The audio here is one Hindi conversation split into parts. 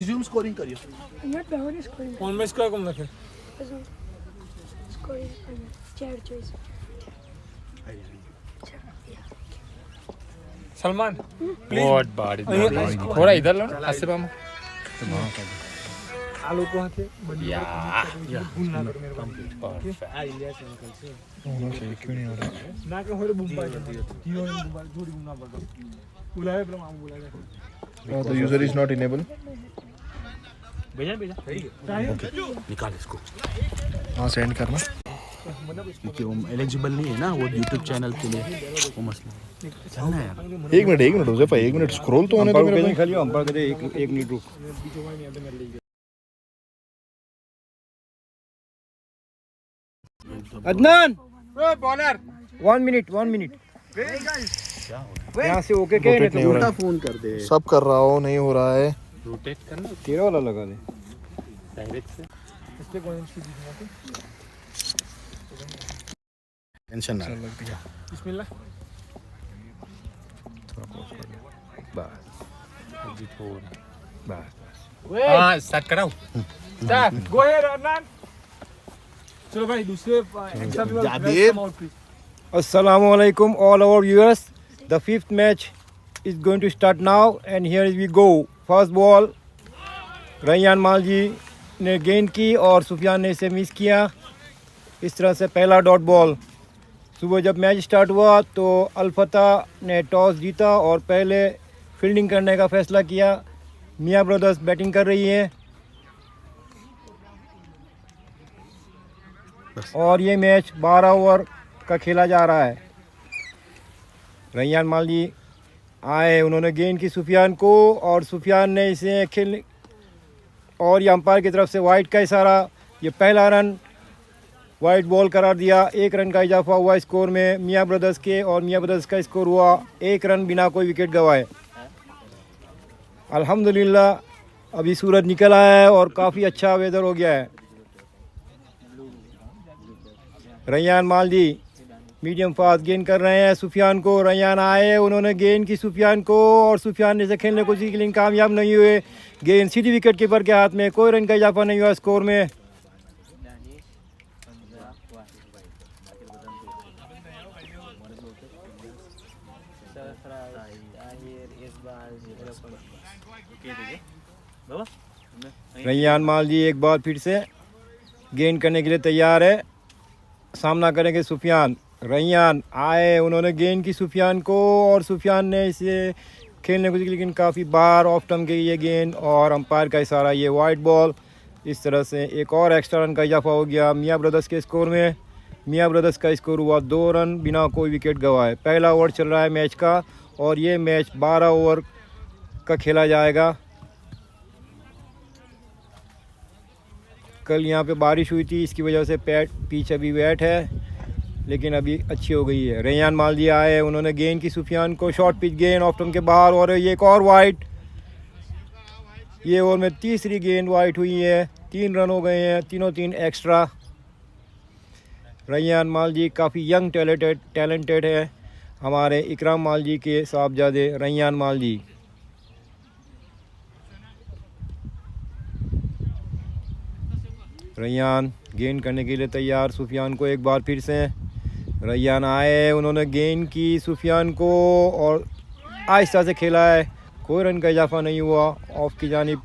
रिज्यूम स्कोरिंग करियो Not bad scoring. कौन में इसका कम रखे Scoring chair choice. सलमान बहुत बाड़ी थोड़ा इधर लो ना आसिफ हम आलू को हाथे या भूलना कर मेरे को आ इलियास अंकल से क्यों नहीं हो रहा ना के होरे बुम्बा तीनों बुम्बा जोड़ी बुम्बा बदल बुलाए पर हम बुलाए the user is not enabled भेजा निकाल इसको हाँ सेंड करना क्योंकि वो एलिजिबल नहीं है ना वो YouTube चैनल के लिए वो मसला चलना है यार एक मिनट उसे एक मिनट स्क्रॉल तो होने दो मेरे को खाली अंपायर कहते एक मिनट रुक अदनान बॉलर 1 मिनट यहाँ से ओके कह रहे नहीं हो रहा फोन कर दे सब कर रहा हो नहीं हो रहा है रोटेट करना तेरा वाला लगा दे डायरेक्ट से इससे कौन सी जीतना टेंशन ना बिस्मिल्लाह बस अभी थोड़ा बस हाँ स्टार्ट कराओ स्टार्ट गो अहेड अदनान चलो भाई दूसरे exam जादेद Assalamu alaikum all our viewers. The fifth match is going to start now and here we go. First ball Rayyan Malji ने गेंद की और सुफियान ने इसे मिस किया. इस तरह से पहला डॉट बॉल. सुबह जब मैच स्टार्ट हुआ तो अल्फता ने टॉस जीता और पहले फील्डिंग करने का फैसला किया. मियाँ ब्रदर्स बैटिंग कर रही है और ये मैच 12 ओवर का खेला जा रहा है. रैयान मालजी आए, उन्होंने गेंद की सुफियान को और सुफियान ने इसे खेल और ये अंपायर की तरफ से वाइड का इशारा. ये पहला रन वाइड बॉल करार दिया. 1 रन का इजाफा हुआ स्कोर में मियाँ ब्रदर्स के और मियाँ ब्रदर्स का स्कोर हुआ 1 रन बिना कोई विकेट गंवाए. अल्हम्दुलिल्लाह अभी सूरज निकल आया है और काफ़ी अच्छा वेदर हो गया है. रैयान मालजी मीडियम फास्ट गेंद कर रहे हैं सुफियान को. रैयान आए, उन्होंने गेंद की सुफियान को और सुफियान ने इसे खेलने को सीख लेकिन कामयाब नहीं हुए. गेंद सीधी विकेट कीपर के हाथ में. कोई रन का इजाफा नहीं हुआ स्कोर में. रैयान मालजी एक बार फिर से गेंद करने के लिए तैयार है. सामना करेंगे सुफियान. रैयान आए, उन्होंने गेंद की सुफियान को और सुफियान ने इसे खेलने को लेकिन काफ़ी बार ऑफ टर्म गई ये गेंद और अंपायर का इशारा ये वाइड बॉल. इस तरह से एक और एक्स्ट्रा रन का इजाफा हो गया मियाँ ब्रदर्स के स्कोर में. मियाँ ब्रदर्स का स्कोर हुआ 2 रन बिना कोई विकेट गंवाए. पहला ओवर चल रहा है मैच का और ये मैच 12 ओवर का खेला जाएगा. कल यहाँ पे बारिश हुई थी, इसकी वजह से पिच अभी वेट है लेकिन अभी अच्छी हो गई है. रैयान मालजी आए, उन्होंने गेंद की सुफियान को शॉर्ट पिच गेंद ऑफ टर्म के बाहर और ये एक और वाइड. ये ओवर में तीसरी गेंद वाइड हुई है. 3 रन हो गए हैं, तीनों 3 एक्स्ट्रा. रैयान मालजी काफ़ी यंग टैलेंटेड है. हमारे इकराम मालजी के साहबजादे रैयान मालजी. रैयान गेंद करने के लिए तैयार. सुफियान को एक बार फिर से. रैयान आए, उन्होंने गेंद की सुफियान को और आहिस्ता से खेला है. कोई रन का इजाफा नहीं हुआ ऑफ की जानिब.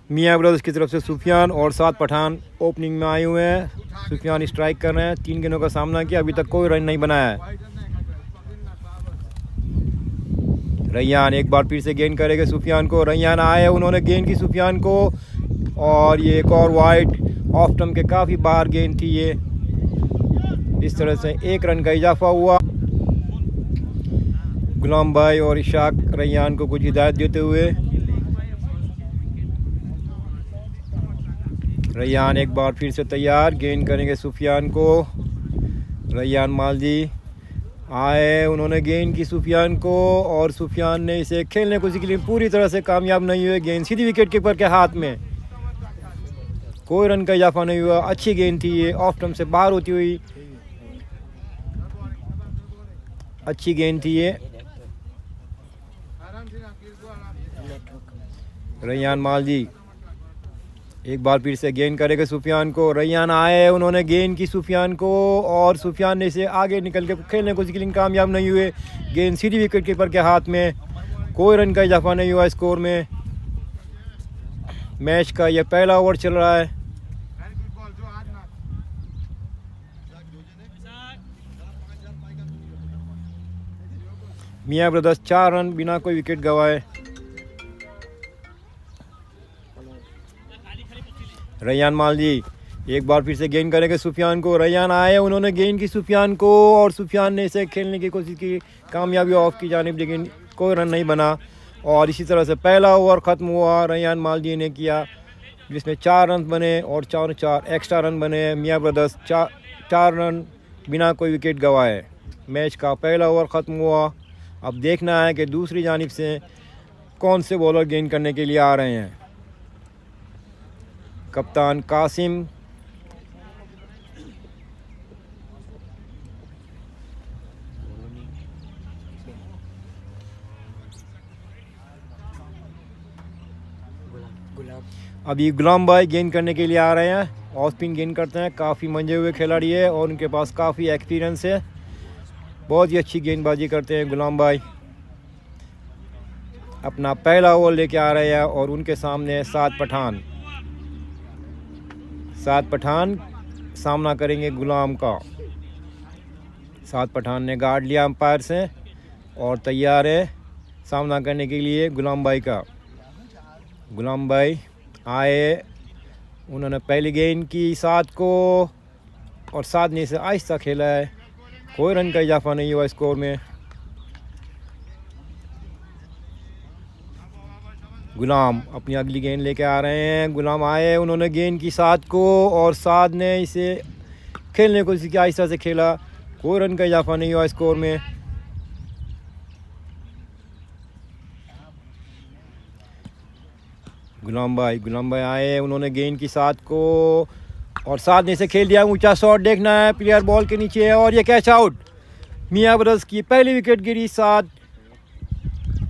मियाँ ब्रदर्स की तरफ से सुफियान और 7 पठान ओपनिंग में आए हुए हैं. सुफियान स्ट्राइक कर रहे हैं. 3 गेंदों का सामना किया, अभी तक कोई रन नहीं बनाया है. रैयान एक बार फिर से गेंद करेंगे सुफियान को. रैयान आए, उन्होंने गेंद की सुफियान को और ये एक और वाइड ऑफ टर्म के काफ़ी बाहर गेंद थी ये. इस तरह से 1 रन का इजाफा हुआ. गुलाम भाई और इशाक रैयान को कुछ हिदायत देते हुए. रैयान एक बार फिर से तैयार. गेंद करेंगे सुफियान को. रैयान मालजी आए, उन्होंने गेंद की सुफियान को और सुफियान ने इसे खेलने को सीख लिया. पूरी तरह से कामयाब नहीं हुए. गेंद सीधी विकेट कीपर के हाथ में. कोई रन का इजाफा नहीं हुआ. अच्छी गेंद थी ये, ऑफ टर्म से बाहर होती हुई अच्छी गेंद थी ये। रैयान मालजी एक बार फिर से गेंद करेगा सुफियान को। रैयान आए, उन्होंने गेंद की सुफियान को और सुफियान ने इसे आगे निकल के खेलने की कोशिश की, लेकिन कामयाब नहीं हुए। गेंद सीधी विकेट कीपर के हाथ में, कोई रन का इजाफा नहीं हुआ स्कोर में। मैच का यह पहला ओवर चल रहा है। मियां ब्रदर्स 4 रन बिना कोई विकेट गंवाए। रैयान मालजी एक बार फिर से गेंद करेंगे सुफियान को। रैयान आए, उन्होंने गेंद की सुफियान को और सुफियान ने इसे खेलने की कोशिश की, कामयाबी ऑफ की जानिब, लेकिन कोई रन नहीं बना। और इसी तरह से पहला ओवर ख़त्म हुआ। रैयान मालजी ने किया, जिसमें 4 रन बने और 4 एक्स्ट्रा रन बने। मियां ब्रदर्स 4 रन बिना कोई विकेट गंवाए। मैच का पहला ओवर ख़त्म हुआ। अब देखना है कि दूसरी जानिब से कौन से बॉलर गेंद करने के लिए आ रहे हैं। कप्तान कासिम, अभी गुलाम भाई गेंद करने के लिए आ रहे हैं। ऑफ स्पिन गेंद करते हैं, काफ़ी मंजे हुए खिलाड़ी है और उनके पास काफ़ी एक्सपीरियंस है। बहुत ही अच्छी गेंदबाजी करते हैं गुलाम भाई। अपना पहला ओवर लेके आ रहे हैं और उनके सामने 7 पठान। 7 पठान सामना करेंगे गुलाम का। 7 पठान ने गार्ड लिया अंपायर से और तैयार है सामना करने के लिए गुलाम भाई का। गुलाम भाई आए, उन्होंने पहली गेंद की 7 को और 7 ने इसे आहिस्ता खेला है। कोई रन का इजाफा नहीं हुआ स्कोर में। गुलाम अपनी अगली गेंद लेके आ रहे हैं। गुलाम आए, उन्होंने गेंद की 7 को और 7 ने इसे खेलने की कोशिश की, आहिस्ता से खेला। कोई रन का इजाफा नहीं हुआ स्कोर में। गुलाम भाई आए, उन्होंने गेंद की 7 को और 7 ने इसे खेल दिया। ऊंचा शॉट देखना है, प्लेयर बॉल के नीचे है और ये कैच आउट। मियां ब्रदर्स की पहली विकेट गिरी। 7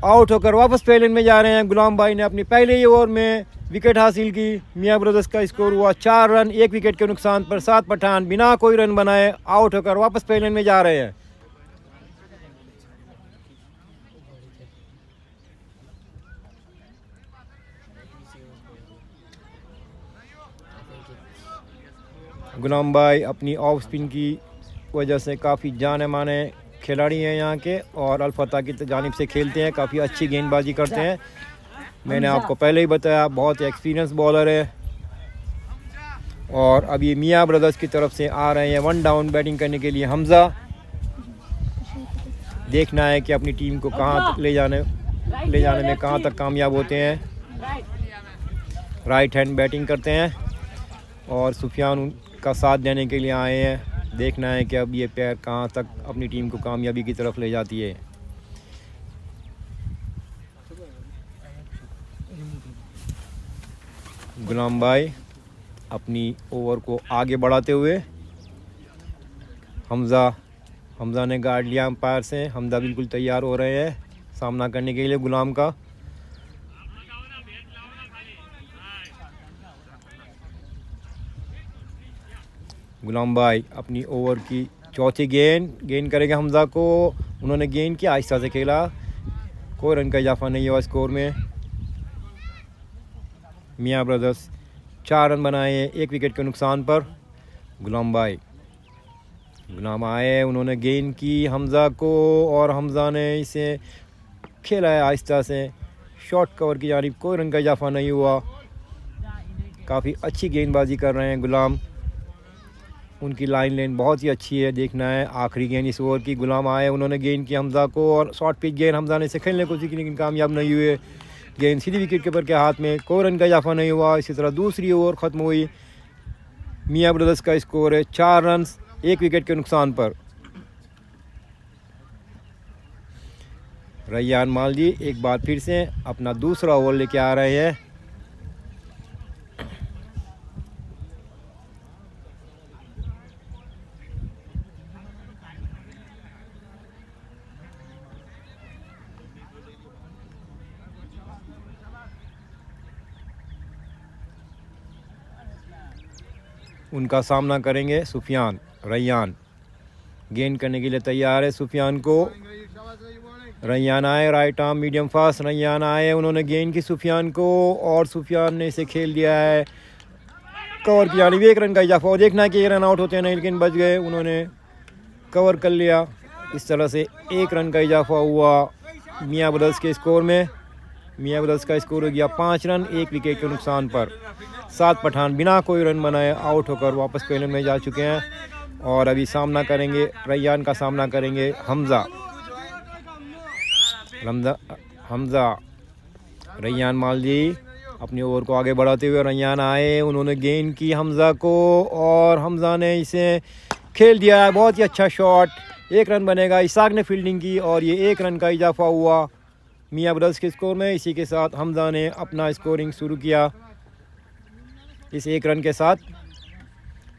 आउट होकर वापस पहले में जा रहे हैं। गुलाम भाई ने अपनी पहले ही ओवर में विकेट हासिल की। मियां ब्रदर्स का स्कोर हुआ 4 रन 1 विकेट के नुकसान पर। 7 पठान बिना कोई रन बनाए आउट होकर वापस पहले में जा रहे हैं। गुलाम भाई अपनी ऑफ स्पिन की वजह से काफ़ी जाने माने खिलाड़ी हैं यहाँ के और अल्फता की जानिब से खेलते हैं। काफ़ी अच्छी गेंदबाजी करते हैं। मैंने आपको पहले ही बताया, बहुत एक्सपीरियंस बॉलर है। और अभी मियां ब्रदर्स की तरफ से आ रहे हैं 1 डाउन बैटिंग करने के लिए हमज़ा। देखना है कि अपनी टीम को कहाँ ले जाने में कहाँ तक कामयाब होते हैं। राइट हैंड बैटिंग करते हैं और सुफियान का साथ देने के लिए आए हैं। देखना है कि अब ये पैर कहाँ तक अपनी टीम को कामयाबी की तरफ ले जाती है। गुलाम भाई अपनी ओवर को आगे बढ़ाते हुए, हमज़ा ने गार्ड लिया अंपायर से। हमज़ा बिल्कुल तैयार हो रहे हैं सामना करने के लिए गुलाम का। गुलाम भाई अपनी ओवर की चौथी गेंद करेंगे हमज़ा को। उन्होंने गेंद की, आहिस्ता से खेला। कोई रन का इजाफा नहीं हुआ स्कोर में। मियां ब्रदर्स 4 रन बनाए 1 विकेट के नुकसान पर। गुलाम आए, उन्होंने गेंद की हमज़ा को और हमज़ा ने इसे खेला है आहिस्ता से शॉर्ट कवर की जानिब। कोई रन का इजाफा नहीं हुआ। काफ़ी अच्छी गेंदबाजी कर रहे हैं गुलाम। उनकी लाइन लेन बहुत ही अच्छी है। देखना है आखिरी गेंद इस ओवर की। गुलाम आए, उन्होंने गेंद की हमज़ा को और शॉर्ट पिच गेंद हमज़ा ने इसे खेलने को सीखी, लेकिन कामयाब नहीं हुए। गेंद सीधी विकेट कीपर के हाथ में। कोई रन का इजाफा नहीं हुआ। इसी तरह दूसरी ओवर ख़त्म हुई। मियां ब्रदर्स का स्कोर है 4 रन 1 विकेट के नुकसान पर। रैयान मालजी एक बार फिर से अपना दूसरा ओवर लेके आ रहे हैं। उनका सामना करेंगे सुफियान। रैयान गेंद करने के लिए तैयार है सुफियान को। रैयान आए, right arm medium fast. Rayyan आए, उन्होंने गेंद की सुफियान को और सुफियान ने इसे खेल दिया है कवर की जानिब। 1 रन का इजाफा। और देखना है कि ये रन आउट होते हैं नहीं, लेकिन बच गए, उन्होंने कवर कर लिया। इस तरह से 1 रन का इजाफा हुआ मियाँ ब्रदर्स के स्कोर में। मियाँ ब्रदर्स का स्कोर हो गया 5 रन 1 विकेट के नुकसान पर। 7 पठान बिना कोई रन बनाए आउट होकर वापस पेलन में जा चुके हैं और अभी सामना करेंगे, रैयान का सामना करेंगे हमज़ा। रैयान मालजी अपनी ओवर को आगे बढ़ाते हुए। रैयान आए, उन्होंने गेंद की हमज़ा को और हमज़ा ने इसे खेल दिया है। बहुत ही अच्छा शॉट। 1 रन बनेगा। इसाक ने फील्डिंग की और ये 1 रन का इजाफा हुआ मियाँ ब्रदर्स के स्कोर में। इसी के साथ हमज़ा ने अपना स्कोरिंग शुरू किया। इस 1 रन के साथ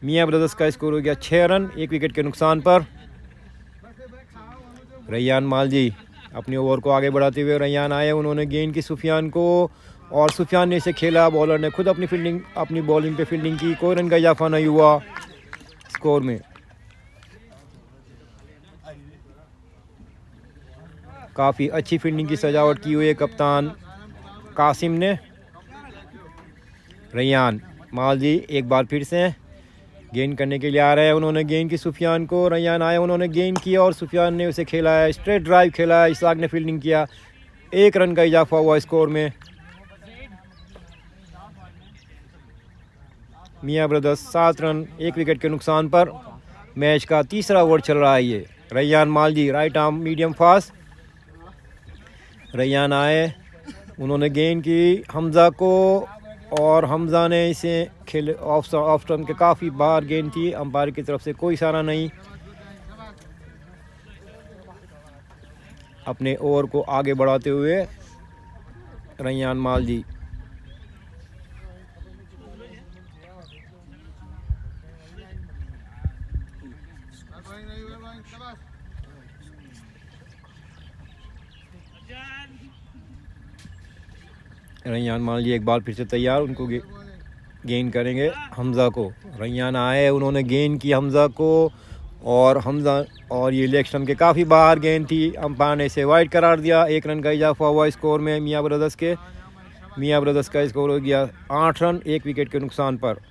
मियाँ ब्रदर्स का स्कोर हो गया 6 रन 1 विकेट के नुकसान पर। रैयान मालजी अपनी ओवर को आगे बढ़ाते हुए। रैयान आए, उन्होंने गेंद की सुफियान को और सुफियान ने इसे खेला। बॉलर ने खुद अपनी बॉलिंग पे फील्डिंग की। कोई रन का इजाफा नहीं हुआ स्कोर में। काफ़ी अच्छी फील्डिंग की सजावट की हुई है कप्तान कासिम ने। रैयान मालजी एक बार फिर से गेंद करने के लिए आ रहे हैं। उन्होंने गेंद की सुफियान को। रैयान आए, उन्होंने गेंद किया और सुफियान ने उसे खेला है। स्ट्रेट ड्राइव खेला है। इसाक ने फील्डिंग किया। 1 रन का इजाफा हुआ स्कोर में। मियाँ ब्रदर्स 7 रन 1 विकेट के नुकसान पर। मैच का तीसरा ओवर चल रहा है ये। Rayyan Malji right arm medium fast. Rayyan आए, उन्होंने गेंद की हमज़ा को और हमज़ा ने इसे खेले ऑफ स्टंप के काफ़ी बार गेंद थी। अंपायर की तरफ से कोई इशारा नहीं। अपने ओवर को आगे बढ़ाते हुए रैयान मालजी। रैयान मालजी एक बार फिर से तैयार। उनको गेंद करेंगे हमज़ा को। रैयान आए, उन्होंने गेंद की हमज़ा को और हमज़ा और ये लेग स्टंप के काफ़ी बाहर गेंद थी। अंपायर ने इसे वाइड करार दिया। 1 रन का इजाफा हुआ स्कोर में मियाँ ब्रदर्स के। मियाँ ब्रदर्स का स्कोर हो गया 8 रन 1 विकेट के नुकसान पर।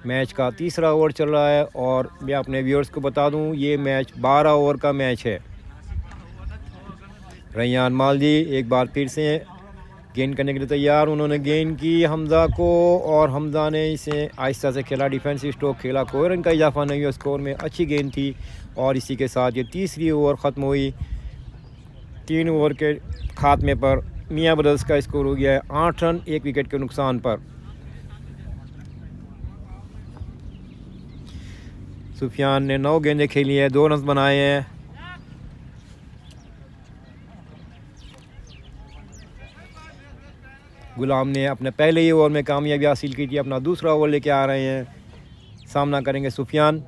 मैच का तीसरा ओवर चल रहा है और मैं अपने व्यूअर्स को बता दूं, ये मैच 12 ओवर का मैच है। रैयान मालजी एक बार फिर से गेंद करने के लिए तैयार। उन्होंने गेंद की हमज़ा को और हमज़ा ने इसे आहिस्ता से खेला। डिफेंसिव स्ट्रोक खेला। कोई रन का इजाफा नहीं हुआ स्कोर में। अच्छी गेंद थी और इसी के साथ ये तीसरी ओवर ख़त्म हुई। 3 ओवर के खात्मे पर मियाँ ब्रदर्स का स्कोर हो गया है 8 रन 1 विकेट के नुकसान पर। सुफियान ने 9 गेंदें खेली है, 2 रन बनाए हैं। गुलाम ने अपने पहले ही ओवर में कामयाबी हासिल की थी। अपना दूसरा ओवर लेके आ रहे हैं। सामना करेंगे सुफियान।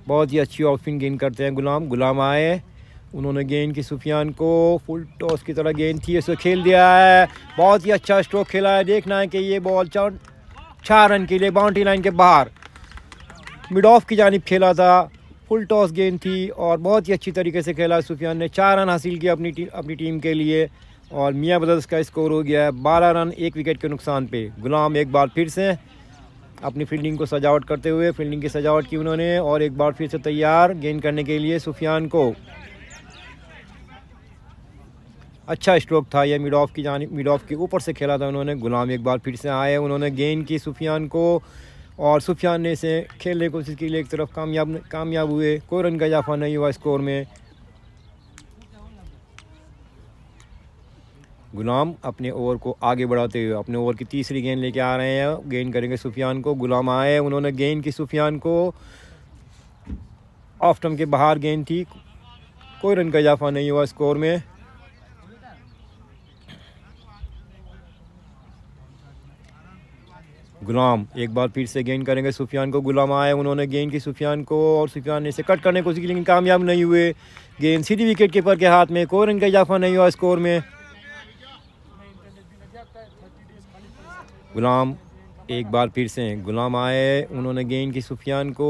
बहुत ही अच्छी ऑफ स्पिन गेंद करते हैं गुलाम आए, उन्होंने गेंद की सुफियान को फुल टॉस की तरह गेंद थी, इसे खेल दिया है। बहुत ही अच्छा स्ट्रोक खेला है। देखना है कि ये बॉल 4 रन के लिए बाउंड्री लाइन के बाहर मिड ऑफ की जानिब खेला था। फुल टॉस गेंद थी और बहुत ही अच्छी तरीके से खेला। सुफियान ने 4 रन हासिल किया अपनी टीम के लिए और मियाँ ब्रदर्स का स्कोर हो गया है 12 रन 1 विकेट के नुकसान पे। गुलाम एक बार फिर से अपनी फील्डिंग को सजावट करते हुए फील्डिंग की सजावट की उन्होंने और एक बार फिर से तैयार गेंद करने के लिए सुफियान को। अच्छा स्ट्रोक था यह, मिड ऑफ के ऊपर से खेला था उन्होंने। गुलाम एक बार फिर से आए, उन्होंने गेंद की सुफियान को और सुफियान ने इसे खेलने की कोशिश की, एक तरफ कामयाब हुए। कोई रन का इजाफा नहीं हुआ स्कोर में। गुलाम अपने ओवर को आगे बढ़ाते हुए अपने ओवर की तीसरी गेंद लेके आ रहे हैं। गेंद करेंगे सुफियान को। गुलाम आए, उन्होंने गेंद की सुफियान को ऑफ स्टंप के बाहर गेंद थी, कोई रन का इजाफा नहीं हुआ स्कोर में। गुलाम एक बार फिर से गेंद करेंगे सुफियान को। गुलाम आए, उन्होंने गेंद की सुफियान को और सुफियान ने इसे कट करने की कोशिश की लेकिन कामयाब नहीं हुए। गेंद सीधी विकेट कीपर के हाथ में, कोई रन का इजाफा नहीं हुआ स्कोर में। गुलाम एक बार फिर से गुलाम आए, उन्होंने गेंद की सुफियान को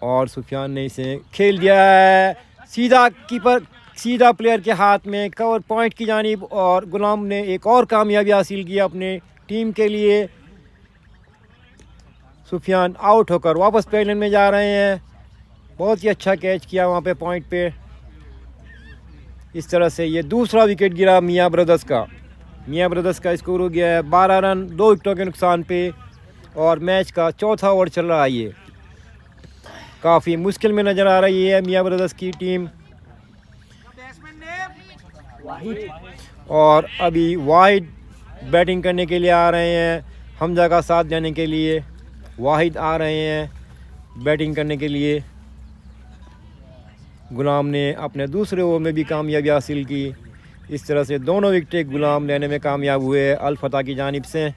और सुफियान ने इसे खेल दिया है सीधा कीपर, सीधा प्लेयर के हाथ में, कवर पॉइंट की जानिब। और गुलाम ने एक और कामयाबी हासिल की अपने टीम के लिए। सुफियान आउट होकर वापस पेलन में जा रहे हैं। बहुत ही अच्छा कैच किया वहाँ पे पॉइंट पे। इस तरह से ये दूसरा विकेट गिरा मियाँ ब्रदर्स का। मियाँ ब्रदर्स का स्कोर हो गया है 12 रन 2 विकेटों के नुकसान पे और मैच का चौथा ओवर चल रहा है। ये काफ़ी मुश्किल में नज़र आ रही है मियाँ ब्रदर्स की टीम। और अभी वाहिद बैटिंग करने के लिए आ रहे हैं, हमजा का साथ देने के लिए वाहिद आ रहे हैं बैटिंग करने के लिए। गुलाम ने अपने दूसरे ओवर में भी कामयाबी हासिल की। इस तरह से दोनों विकेट गुलाम लेने में कामयाब हुए अल फतह की जानिब से।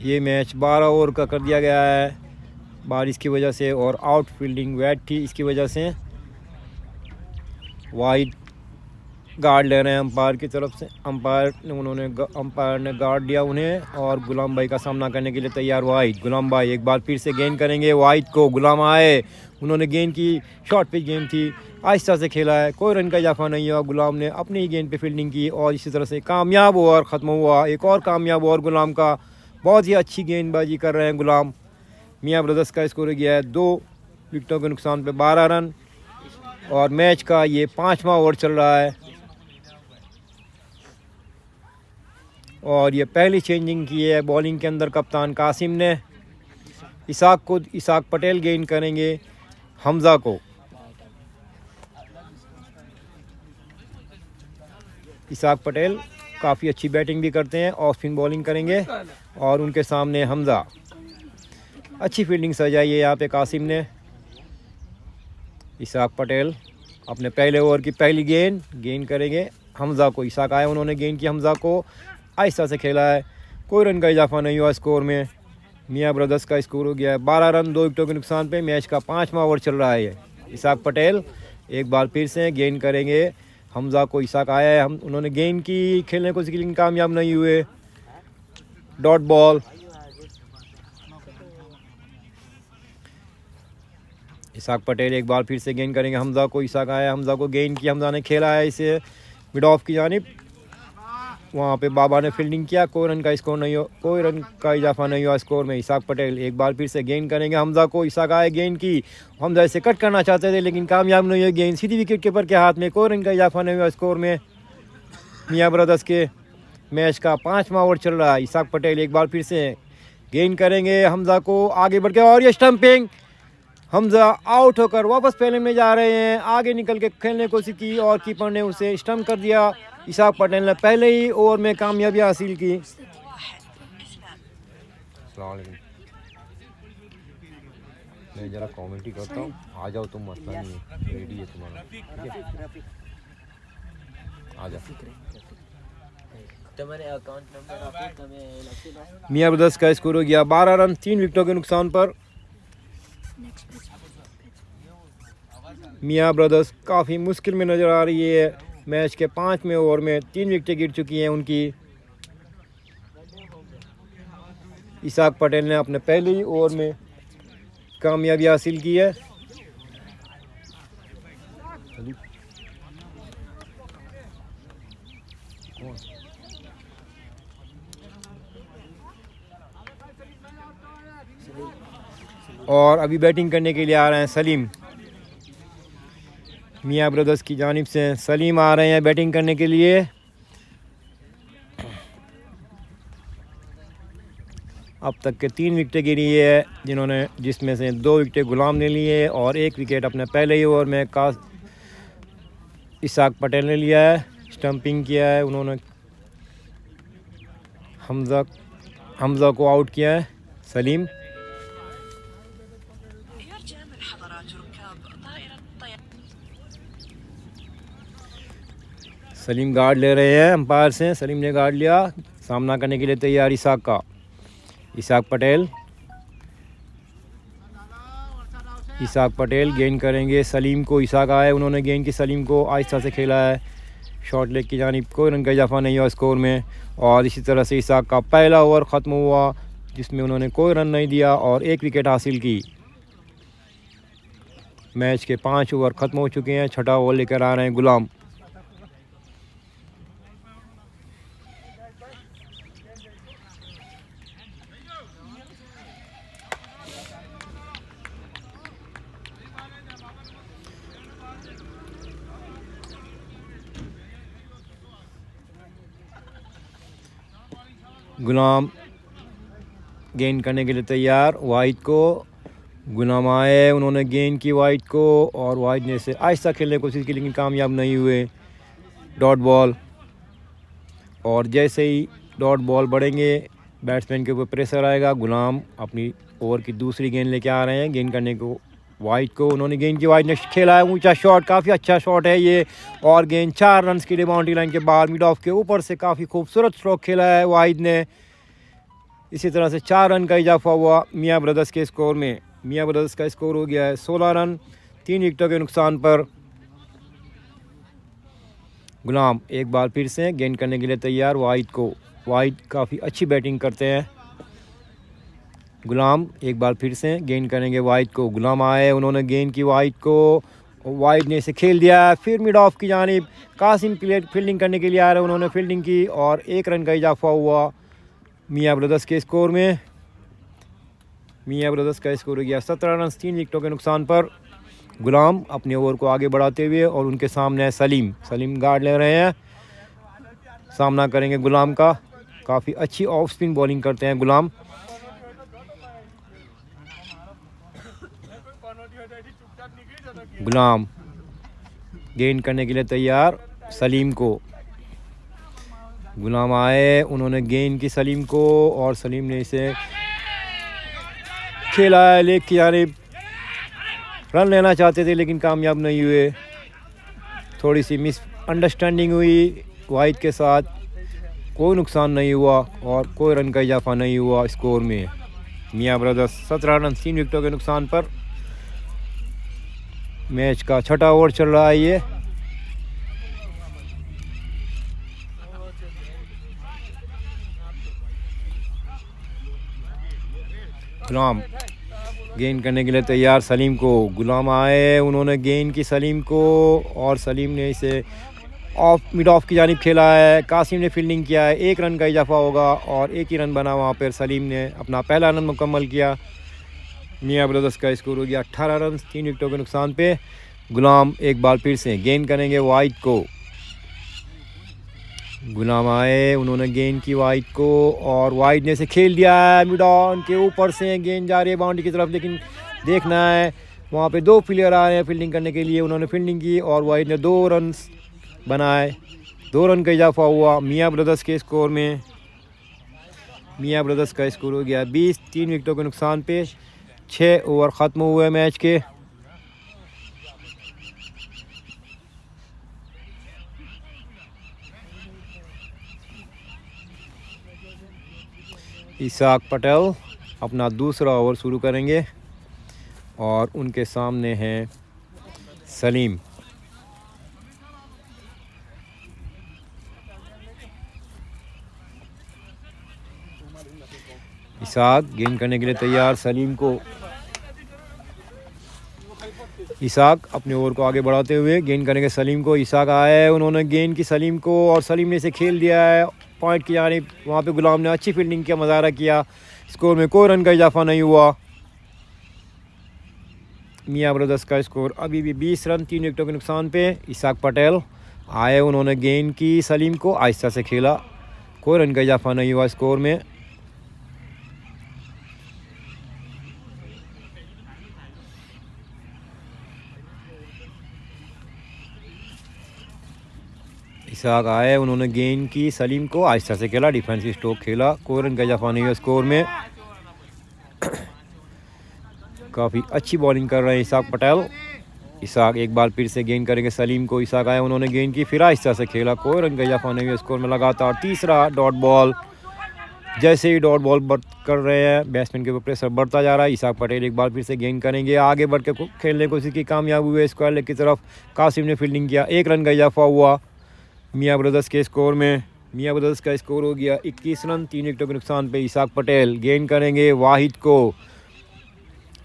ये मैच 12 ओवर का कर दिया गया है बारिश की वजह से और आउट फील्डिंग वेट थी, इसकी वजह से वाइड गार्ड ले रहे हैं अंपायर की तरफ से। अंपायर ने गार्ड दिया उन्हें और गुलाम भाई का सामना करने के लिए तैयार वाइड। गुलाम भाई एक बार फिर से गेंद करेंगे वाइड को। गुलाम आए, उन्होंने गेंद की शॉर्ट पिच गेंद थी, आहिस्ता से खेला है, कोई रन का इजाफा नहीं हुआ। गुलाम ने अपनी ही गेंद पे फील्डिंग की और इसी तरह से कामयाब ओवर ख़त्म हुआ। एक और कामयाब ओवर गुलाम का। बहुत ही अच्छी गेंदबाजी कर रहे हैं गुलाम। मियाँ ब्रदर्स का स्कोर गया है 2 विकेटों के नुकसान पे 12 रन और मैच का ये 5वां ओवर चल रहा है। और ये पहली चेंजिंग की है बॉलिंग के अंदर कप्तान कासिम ने। इसाक पटेल गेंद करेंगे हमजा को। इसाक पटेल काफ़ी अच्छी बैटिंग भी करते हैं, ऑफ स्पिन बॉलिंग करेंगे और उनके सामने हमजा। अच्छी फील्डिंग सजाई है यहाँ पे कासिम ने। इसाक पटेल अपने पहले ओवर की पहली गेंद करेंगे हमजा को। इसाक आए, उन्होंने गेंद की हमजा को, आहिस्ता से खेला है, कोई रन का इजाफा नहीं हुआ स्कोर में। मियाँ ब्रदर्स का स्कोर हो गया है 12 रन 2 विकेटों के नुकसान पे। मैच का 5वां ओवर चल रहा है। इसाक पटेल एक बार फिर से गेंद करेंगे हमजा को। इसाक आया है, उन्होंने गेंद की खेलने को लेकिन कामयाब नहीं हुए। Dot ball. इसाक पटेल एक बार फिर से गेंद करेंगे हमजा को। इसाक आया, हमजा को गेंद की, हमजा ने खेला है इसे मिड ऑफ की जानिब। वहाँ पे बाबा ने फील्डिंग किया, कोई रन का इजाफा नहीं हुआ स्कोर में। इसाक पटेल एक बार फिर से गेंद करेंगे हमजा को। इसाक आए, गेंद की, हमजा इसे कट करना चाहते थे लेकिन कामयाब नहीं हुई। गेंद सीधी विकेट कीपर के हाथ में, कोई रन का इजाफा नहीं हुआ स्कोर में। मियाँ ब्रदर्स के मैच का 5वां ओवर चल रहा है। इसाक पटेल एक बार फिर से गेंद करेंगे हमजा को, आगे बढ़ के और ये स्टंपिंग। हमजा आउट होकर वापस पहले में जा रहे हैं। आगे निकल के खेलने की कोशिश की और कीपर ने उसे स्टंप कर दिया। इसाक पटेल ने पहले ही ओवर में कामयाबी हासिल की। मैं जरा कमेंट्री करता हूँ, आ जाओ तुम, मसला नहीं है, रेडी है तुम्हारा, ठीक है, आ जाओ। मियाँ ब्रदर्स का स्कोर हो गया 12 रन 3 विकेटों के नुकसान पर। मियाँ ब्रदर्स काफ़ी मुश्किल में नज़र आ रही है। मैच के 5वें ओवर में 3 विकेटें गिर चुकी हैं उनकी। इसाक पटेल ने अपने पहले ही ओवर में कामयाबी हासिल की है। और अभी बैटिंग करने के लिए आ रहे हैं सलीम। मियाँ ब्रदर्स की जानिब से सलीम आ रहे हैं बैटिंग करने के लिए। अब तक के 3 विकेटें गिरी है जिसमें से 2 विकेटें गुलाम ने लिए और 1 विकेट अपने पहले ही ओवर में इसाक पटेल ने लिया है। स्टंपिंग किया है उन्होंने, हमजा को आउट किया है सलीम। सलीम गार्ड ले रहे हैं अंपायर से। सलीम ने गार्ड लिया, सामना करने के लिए तैयार इसाक का, इसाक पटेल, इसाक पटेल गेंद करेंगे सलीम को, इसाक आए, उन्होंने गेंद की सलीम को आहिस्ता से खेला है, शॉर्ट लेग की जानिब, कोई रन का इजाफा नहीं हुआ स्कोर में। और इसी तरह से इसाक का पहला ओवर ख़त्म हुआ जिसमें उन्होंने कोई रन नहीं दिया और 1 विकेट हासिल की। मैच के 5 ओवर ख़त्म हो चुके हैं, छठा ओवर लेकर आ रहे हैं गुलाम। गुलाम गेंद करने के लिए तैयार, वाहिद को, गुलाम आए, उन्होंने गेंद की वाहिद को और वाहिद ने से आहिस्ता खेलने की कोशिश की लेकिन कामयाब नहीं हुए। डॉट बॉल, और जैसे ही डॉट बॉल बढ़ेंगे बैट्समैन के ऊपर प्रेशर आएगा। गुलाम अपनी ओवर की दूसरी गेंद लेके आ रहे हैं, गेंद करने को वाहिद को, उन्होंने गेंद की, वाहिद ने खेला है ऊंचा शॉट, काफ़ी अच्छा शॉट है ये, और गेंद 4 रन की बाउंड्री लाइन के बाहर मिड ऑफ के ऊपर से काफ़ी खूबसूरत स्ट्रोक खेला है वाहिद ने। इसी तरह से 4 रन का इजाफा हुआ मियाँ ब्रदर्स के स्कोर में। मियाँ ब्रदर्स का स्कोर हो गया है 16 रन 3 विकेटों के नुकसान पर। गुलाम एक बार फिर से गेंद करने के लिए तैयार वाहिद को, वाहिद काफ़ी अच्छी बैटिंग करते हैं। गुलाम एक बार फिर से गेंद करेंगे वाहिद को, गुलाम आए, उन्होंने गेंद की वाहिद को, वाहिद ने इसे खेल दिया, फिर मिड ऑफ की जानिब कासिम फील्डिंग करने के लिए आ रहे, उन्होंने फील्डिंग की और 1 रन का इजाफा हुआ मियाँ ब्रदर्स के स्कोर में। मियाँ ब्रदर्स का स्कोर हो गया 17 रन 3 विकेटों के नुकसान पर। गुलाम अपने ओवर को आगे बढ़ाते हुए, और उनके सामने है सलीम, सलीम गार्ड ले रहे हैं, सामना करेंगे गुलाम का। काफ़ी अच्छी ऑफ स्पिन बॉलिंग करते हैं गुलाम। गुलाम गेंद करने के लिए तैयार सलीम को, गुलाम आए, उन्होंने गेंद की सलीम को और सलीम ने इसे खेला है लेग की जानिब, रन लेना चाहते थे लेकिन कामयाब नहीं हुए। थोड़ी सी मिस अंडरस्टैंडिंग हुई वाहिद के साथ, कोई नुकसान नहीं हुआ और कोई रन का इजाफा नहीं हुआ स्कोर में। मियाँ ब्रदर्स 17 रन 3 विकेटों के नुकसान पर। मैच का छठा ओवर चल रहा है ये। गुलाम गेंद करने के लिए तैयार सलीम को, गुलाम आए, उन्होंने गेंद की सलीम को और सलीम ने इसे ऑफ मिड ऑफ की जानिब खेला है। कासिम ने फील्डिंग किया है, 1 रन का इजाफा होगा और 1 ही रन बना वहाँ पर। सलीम ने अपना पहला रन मुकम्मल किया। मियाँ ब्रदर्स का स्कोर हो गया 18 रन 3 विकेटों के नुकसान पे। गुलाम एक बार फिर से गेंद करेंगे वाहिद को, गुलाम आए, उन्होंने गेंद की वाहिद को और वाहिद ने इसे खेल दिया है मिड ऑन के ऊपर से, गेंद जा रही है बाउंड्री की तरफ, लेकिन देखना है वहाँ पे 2 प्लेयर आ रहे हैं फील्डिंग करने के लिए। उन्होंने फील्डिंग की और वाहिद ने 2 रन बनाए, 2 रन का इजाफा हुआ मियाँ ब्रदर्स के स्कोर में। मियाँ ब्रदर्स का स्कोर हो गया 20 3 विकेटों के नुकसान पे। 6 ओवर ख़त्म हुए मैच के। इसाक पटेल अपना दूसरा ओवर शुरू करेंगे और उनके सामने हैं सलीम। इसाक गेंद करने के लिए तैयार सलीम को, इसाक अपने ओवर को आगे बढ़ाते हुए गेंद करेंगे सलीम को। इसाक आए, उन्होंने गेंद की सलीम को और सलीम ने इसे खेल दिया है पॉइंट की जानिब। वहाँ पे गुलाम ने अच्छी फील्डिंग का मुजाहरा किया। स्कोर में कोई रन का इजाफा नहीं हुआ। मियाँ ब्रदर्स का स्कोर अभी भी 20 रन 3 विकेटों के नुकसान पे। इसाक पटेल आए, उन्होंने गेंद की सलीम को आहिस्ता से खेला, कोई रन का इजाफा नहीं हुआ स्कोर में। इसाक आए, उन्होंने गेंद की सलीम को आहिस्ता से खेला, डिफेंसिव स्ट्रोक खेला, कोई रन का इजाफा नहीं हुआ स्कोर में। काफ़ी अच्छी बॉलिंग कर रहे हैं इसाक पटेल। इसाक एक बार फिर से गेंद करेंगे सलीम को। इसाक आए, उन्होंने गेंद की फिर आहिस्ता से खेला, कोई रन का इजाफा नहीं हुआ स्कोर में। लगातार तीसरा डॉट बॉल जैसे ही डॉट बॉल कर रहे हैं, बैट्समैन के ऊपर प्रेशर बढ़ता जा रहा है। इसाक पटेल एक बार फिर से गेंद करेंगे, आगे बढ़ के खेलने की कोशिश की, कामयाब हुए। स्क्वायर लेग की तरफ कासिम ने फील्डिंग किया, 1 रन का इजाफा हुआ मियाँ ब्रदर्स के स्कोर में। मियाँ ब्रदर्स का स्कोर हो गया 21 रन, 3 विकेटों के नुकसान पे। इसाक पटेल गेंद करेंगे वाहिद को,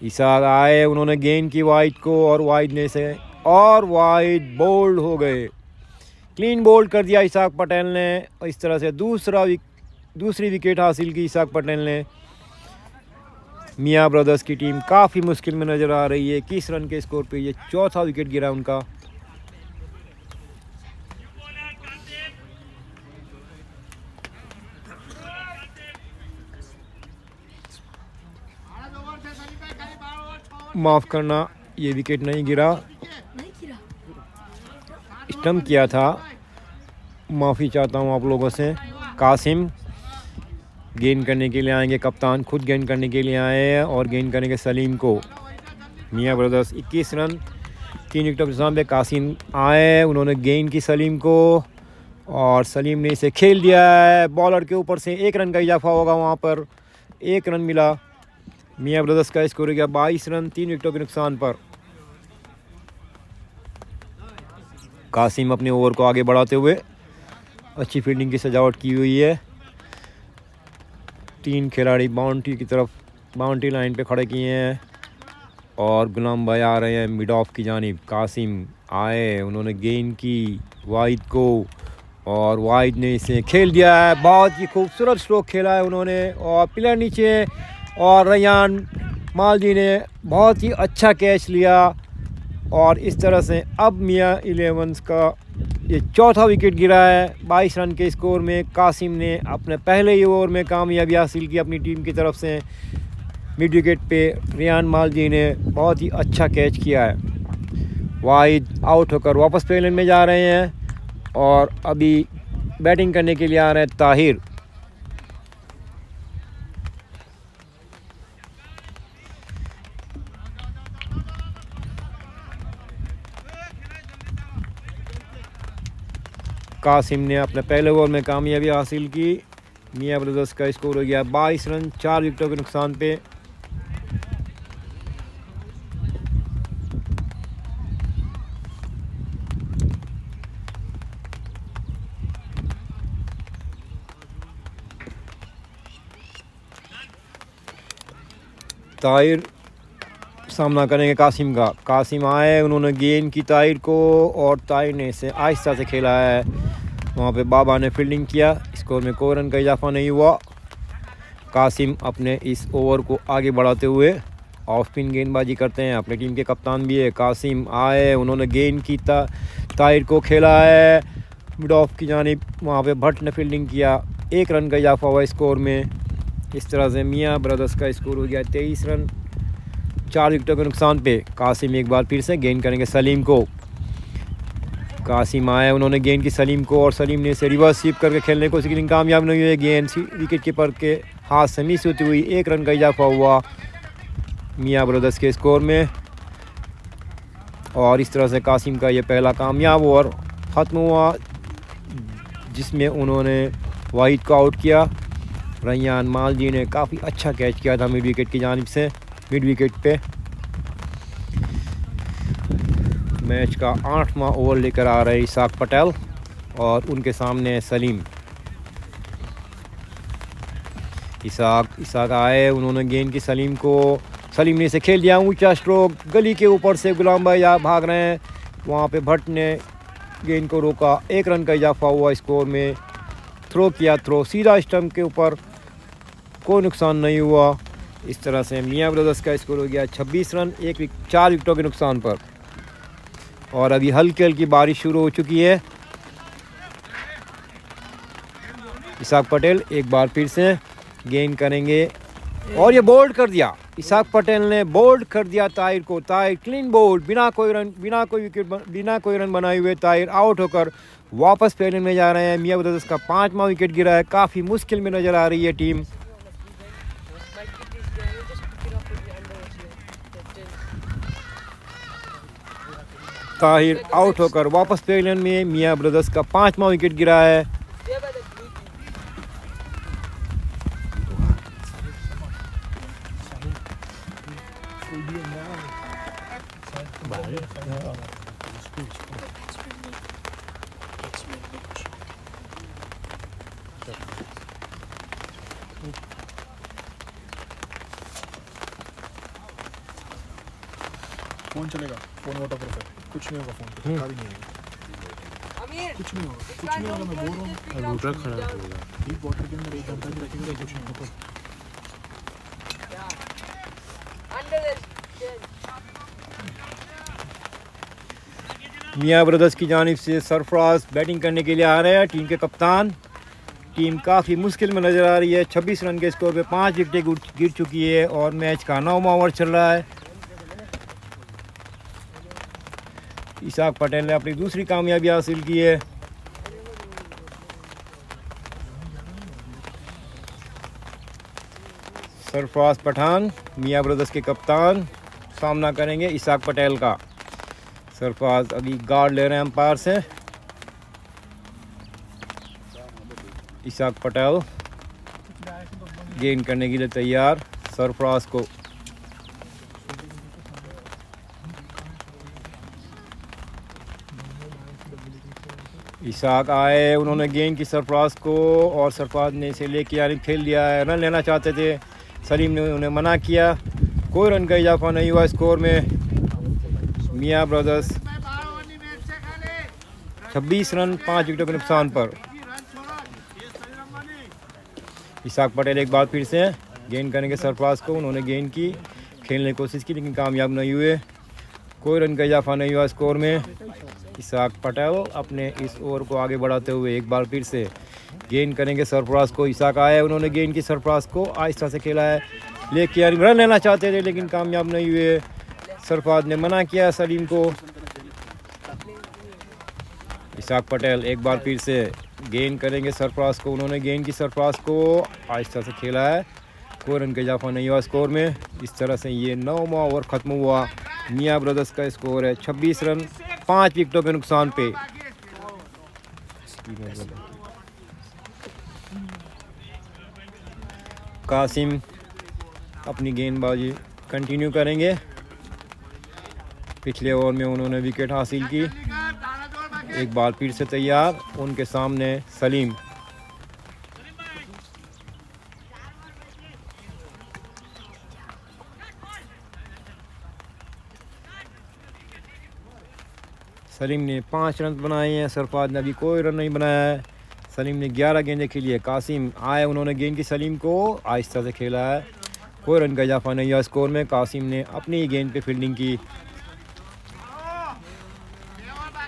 इसाक आए, उन्होंने गेंद की वाहिद को और वाहिद ने से और वाहिद बोल्ड हो गए, क्लीन बोल्ड कर दिया इसाक पटेल ने। इस तरह से दूसरी विकेट हासिल की इसाक पटेल ने। मियाँ ब्रदर्स की टीम काफ़ी मुश्किल में नज़र आ रही है। 21 रन के स्कोर पे ये चौथा विकेट गिरा उनका। माफ़ करना, ये विकेट नहीं गिरा, स्टंप किया था। माफ़ी चाहता हूँ आप लोगों से। कासिम गेंद करने के लिए आएंगे, कप्तान खुद गेंद करने के लिए आए हैं और गेंद करेंगे सलीम को। मियाँ ब्रदर्स 21 रन, 3 विकेटों के सामने। कासिम आए, उन्होंने गेंद की सलीम को और सलीम ने इसे खेल दिया है। बॉलर के ऊपर से 1 रन का इजाफा होगा, वहाँ पर 1 रन मिला। मियाँ ब्रदर्स का स्कोर हो गया 22 रन, 3 विकेटों के नुकसान पर। कासिम अपने ओवर को आगे बढ़ाते हुए अच्छी फील्डिंग की सजावट की हुई है। 3 खिलाड़ी बाउंड्री लाइन पे खड़े किए हैं और गुलाम भाई आ रहे हैं मिड ऑफ की जानिब। कासिम आए, उन्होंने गेंद की वाहिद को और वाहिद ने इसे खेल दिया है। बहुत ही खूबसूरत स्ट्रोक खेला है उन्होंने और प्लेयर नीचे, और रैयान मालजी ने बहुत ही अच्छा कैच लिया। और इस तरह से अब मियाँ इलेवंस का ये चौथा विकेट गिरा है 22 रन के स्कोर में। कासिम ने अपने पहले ही ओवर में कामयाबी हासिल की अपनी टीम की तरफ से। मिड विकेट पे रैयान मालजी ने बहुत ही अच्छा कैच किया है। वाहिद आउट होकर वापस पेलन में जा रहे हैं और अभी बैटिंग करने के लिए आ रहे हैं ताहिर। कासिम ने अपने पहले ओवर में कामयाबी हासिल की। मियाँ ब्रदर्स का स्कोर हो गया 22 रन, 4 विकेटों के नुकसान पे। ताहिर सामना करेंगे कासिम का। कासिम आए, उन्होंने गेंद की ताहिर को और ताहिर ने इसे आहिस्ता से खेला है। वहाँ पे बाबा ने फील्डिंग किया, स्कोर में कोई रन का इजाफा नहीं हुआ। कासिम अपने इस ओवर को आगे बढ़ाते हुए ऑफ स्पिन गेंदबाजी करते हैं, अपनी टीम के कप्तान भी है। कासिम आए, उन्होंने गेंद की ताहिर को खेला है मिड ऑफ की जानिब। वहाँ पे भट्ट ने फील्डिंग किया, 1 रन का इजाफा हुआ स्कोर में। इस तरह से मियाँ ब्रदर्स का स्कोर हो गया 23 रन, 4 विकेटों के नुकसान पे। कासिम एक बार फिर से गेंद करेंगे सलीम को। कासिम आए, उन्होंने गेंद की सलीम को और सलीम ने इसे रिवर्स स्वीप करके खेलने को लेकिन कामयाब नहीं हुए। गेंद विकेट कीपर के हाथ से मिस होती हुई 1 रन का इजाफा हुआ मियाँ ब्रदर्स के स्कोर में। और इस तरह से कासिम का ये पहला कामयाब ओवर ख़त्म हुआ जिसमें उन्होंने वाहिद को आउट किया। रैयान मालजी ने काफ़ी अच्छा कैच किया था मिड विकेट की जानिब से, मिड विकेट पे। मैच का 8वां ओवर लेकर आ रहे इसाक पटेल और उनके सामने सलीम। इसाक आए, उन्होंने गेंद की सलीम को, सलीम ने इसे खेल दिया ऊंचा स्ट्रोक, गली के ऊपर से गुलाम भाई भाग रहे हैं। वहाँ पे भट्ट ने गेंद को रोका, 1 रन का इजाफा हुआ स्कोर में। थ्रो किया, थ्रो सीधा स्टंप के ऊपर, कोई नुकसान नहीं हुआ। इस तरह से मियाँ ब्रदर्स का स्कोर हो गया 26 रन, 4 विकेटों के नुकसान पर। और अभी हल्की हल्की बारिश शुरू हो चुकी है। इसाक पटेल एक बार फिर से गेंद करेंगे और ये बोल्ड कर दिया। इसाक पटेल ने बोल्ड कर दिया ताहिर को। ताहिर क्लीन बोल्ड, बिना कोई रन बनाए हुए ताहिर आउट होकर वापस पेलन में जा रहे हैं। मियाँ ब्रदर्स का 5वां विकेट गिरा है। काफ़ी मुश्किल में नज़र आ रही है टीम। ताहिर आउट होकर वापस पेलन में। मियाँ ब्रदर्स का 5वां विकेट गिरा है। फोन चलेगा, फोन वाटर प्रूफ है, कुछ नहीं होगा फोन पे, धक्का भी नहीं आएगा, कुछ नहीं होगा, कुछ नहीं होगा, मैं बोल रहा हूँ। रूटर खराब होगा। डीप वाटर के अंदर एक घंटा भी रखेंगे तो कुछ नहीं होगा। मियाँ ब्रदर्स की जानिब से सरफराज बैटिंग करने के लिए आ रहे हैं, टीम के कप्तान। टीम काफ़ी मुश्किल में नज़र आ रही है। 26 रन के स्कोर पे 5 विकेटें गिर चुकी है और मैच का 9वां ओवर चल रहा है। इसाक पटेल ने अपनी दूसरी कामयाबी हासिल की है। सरफराज पठान मियाँ ब्रदर्स के कप्तान सामना करेंगे इसाक पटेल का। सरफराज अभी गार्ड ले रहे हैं अंपायर से। इसाक पटेल गेंद करने के लिए तैयार। सरफराज को इसाक आए, उन्होंने गेंद की सरफराज को और सरफराज ने इसे लेके यानी खेल दिया है। रन लेना चाहते थे, सलीम ने उन्हें मना किया। कोई रन का इजाफा नहीं हुआ स्कोर में। मियाँ ब्रदर्स 26 रन 5 विकेटों के नुकसान पर। इसाक पटेल एक बार फिर से गेंद करेंगे सरफराज को। उन्होंने गेंद की खेलने की कोशिश की लेकिन कामयाब नहीं हुए। कोई रन का इजाफा नहीं हुआ स्कोर में। इसाक पटेल अपने इस ओवर को आगे बढ़ाते हुए एक बार फिर से गेंद करेंगे सरफराज को। इसाक आए, उन्होंने गेंद की सरफराज को आहिस्ता से खेला है, लेके रन लेना चाहते थे लेकिन कामयाब नहीं हुए। सरफराज ने मना किया सलीम को। इसाक पटेल एक बार फिर से गेंद करेंगे सरफराज को। उन्होंने गेंद की सरफराज को आहिस्ता से खेला है। कोई रन का इजाफा नहीं हुआ स्कोर में। इस तरह से ये 9वां ओवर ख़त्म हुआ। मियाँ ब्रदर्स का स्कोर है 26 रन 5 विकेटों के नुकसान पे। कासिम अपनी गेंदबाजी कंटिन्यू करेंगे। पिछले ओवर में उन्होंने विकेट हासिल की। एक बार फिर से तैयार, उनके सामने सलीम। सलीम ने 5 रन बनाए हैं, सरफराज ने अभी कोई रन नहीं बनाया है। सलीम ने 11 गेंदें खेली है। कासिम आए, उन्होंने गेंद की सलीम को आहिस्ता से खेला है। कोई रन का इजाफा नहीं हुआ स्कोर में। कासिम ने अपनी ही गेंद पे फील्डिंग की।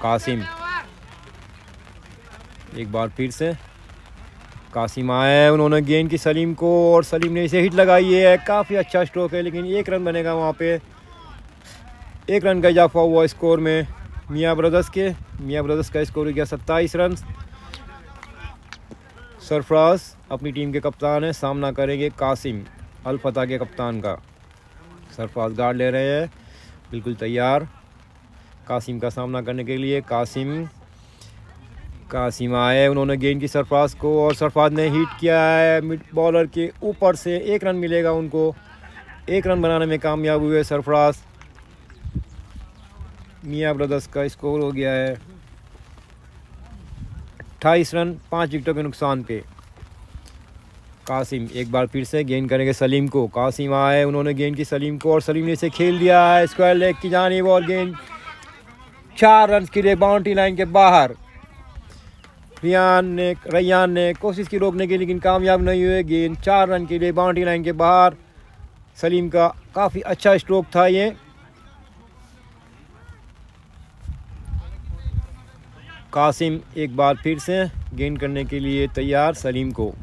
कासिम एक बार फिर से कासिम आए, उन्होंने गेंद की सलीम को और सलीम ने इसे हिट लगाई है। काफ़ी अच्छा स्ट्रोक है लेकिन 1 रन बनेगा वहाँ पे। 1 रन का इजाफा हुआ स्कोर में मियाँ ब्रदर्स के। मियाँ ब्रदर्स का स्कोर हो गया 27 रन। सरफराज अपनी टीम के कप्तान है, सामना करेंगे कासिम अल फतह के कप्तान का। सरफराज गार्ड ले रहे हैं, बिल्कुल तैयार कासिम का सामना करने के लिए। कासिम आए, उन्होंने गेंद की सरफराज को और सरफराज ने हिट किया है मिड बॉलर के ऊपर से। 1 रन मिलेगा उनको। 1 रन बनाने में कामयाब हुए सरफराज। मियाँ ब्रदर्स का स्कोर हो गया है 28 रन 5 विकेटों के नुकसान पे। कासिम एक बार फिर से गेंद करेंगे सलीम को। कासिम आए, उन्होंने गेंद की सलीम को और सलीम ने इसे खेल दिया है स्क्वायर लेग की जानिब और गेंद 4 रन के लिए बाउंड्री लाइन के बाहर। रैयान ने कोशिश की रोकने की लेकिन कामयाब नहीं हुए। गेंद 4 रन के लिए बाउंड्री लाइन के बाहर। सलीम का काफ़ी अच्छा स्ट्रोक था ये। कासिम एक बार फिर से गेंद करने के लिए तैयार सलीम को।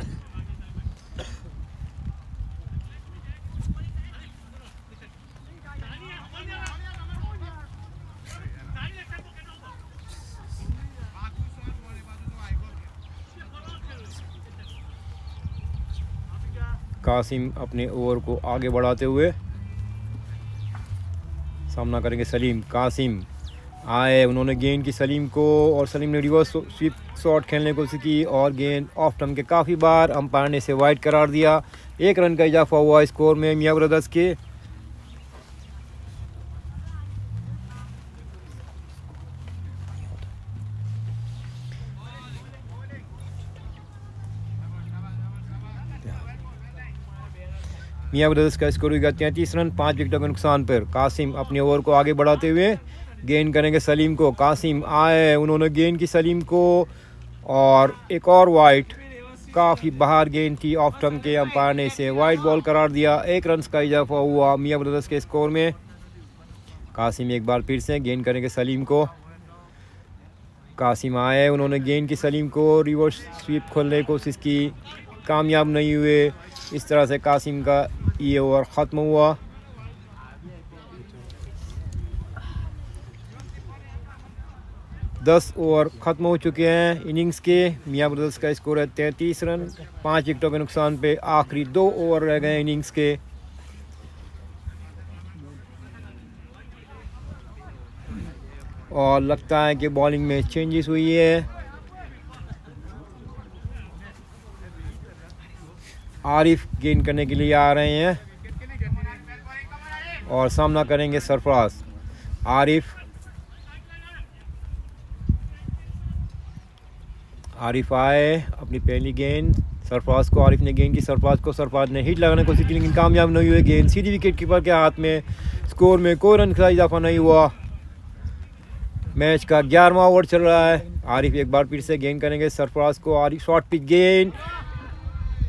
कासिम अपने ओवर को आगे बढ़ाते हुए सामना करेंगे सलीम। कासिम आए, उन्होंने गेंद की सलीम को और सलीम ने रिवर्स स्वीप शॉट खेलने की कोशिश की और गेंद ऑफ स्टंप के काफ़ी बार अंपायर ने इसे वाइड करार दिया। 1 रन का इजाफा हुआ स्कोर में मियाँ ब्रदर्स के। मियाँ ब्रदर्स का स्कोर हुआ 33 रन 5 विकेटों के नुकसान पर। कासिम अपने ओवर को आगे बढ़ाते हुए गेंद करेंगे सलीम को। कासिम आए, उन्होंने गेंद की सलीम को और एक और वाइट, काफ़ी बाहर गेंद थी, ऑफ स्टंप के अंपायर ने इसे वाइट बॉल करार दिया। 1 रन का इजाफा हुआ मियाँ ब्रदर्स के स्कोर में। कासिम एक बार फिर से गेंद करेंगे सलीम को। कासिम आए, उन्होंने गेंद की सलीम को रिवर्स स्वीप खोलने की कोशिश की, कामयाब नहीं हुए। इस तरह से कासिम का ये ओवर ख़त्म हुआ। दस ओवर ख़त्म हो चुके हैं इनिंग्स के। मियाँ ब्रदर्स का स्कोर है 33 रन 5 विकेटों के नुकसान पे। आखिरी 2 ओवर रह गए इनिंग्स के। और लगता है कि बॉलिंग में चेंजेस हुई है। आरिफ गेंद करने के लिए आ रहे हैं और सामना करेंगे सरफराज। आरिफ आए, अपनी पहली गेंद सरफराज को आरिफ ने गेंद की सरफराज ने हिट लगाने की कोशिश की लेकिन कामयाब नहीं हुए। गेंद सीधी विकेट कीपर के हाथ में। स्कोर में कोई रन का इजाफा नहीं हुआ। मैच का 11वां ओवर चल रहा है। आरिफ एक बार फिर से गेंद करेंगे सरफराज को। आरिफ शॉर्ट पिच गेंद,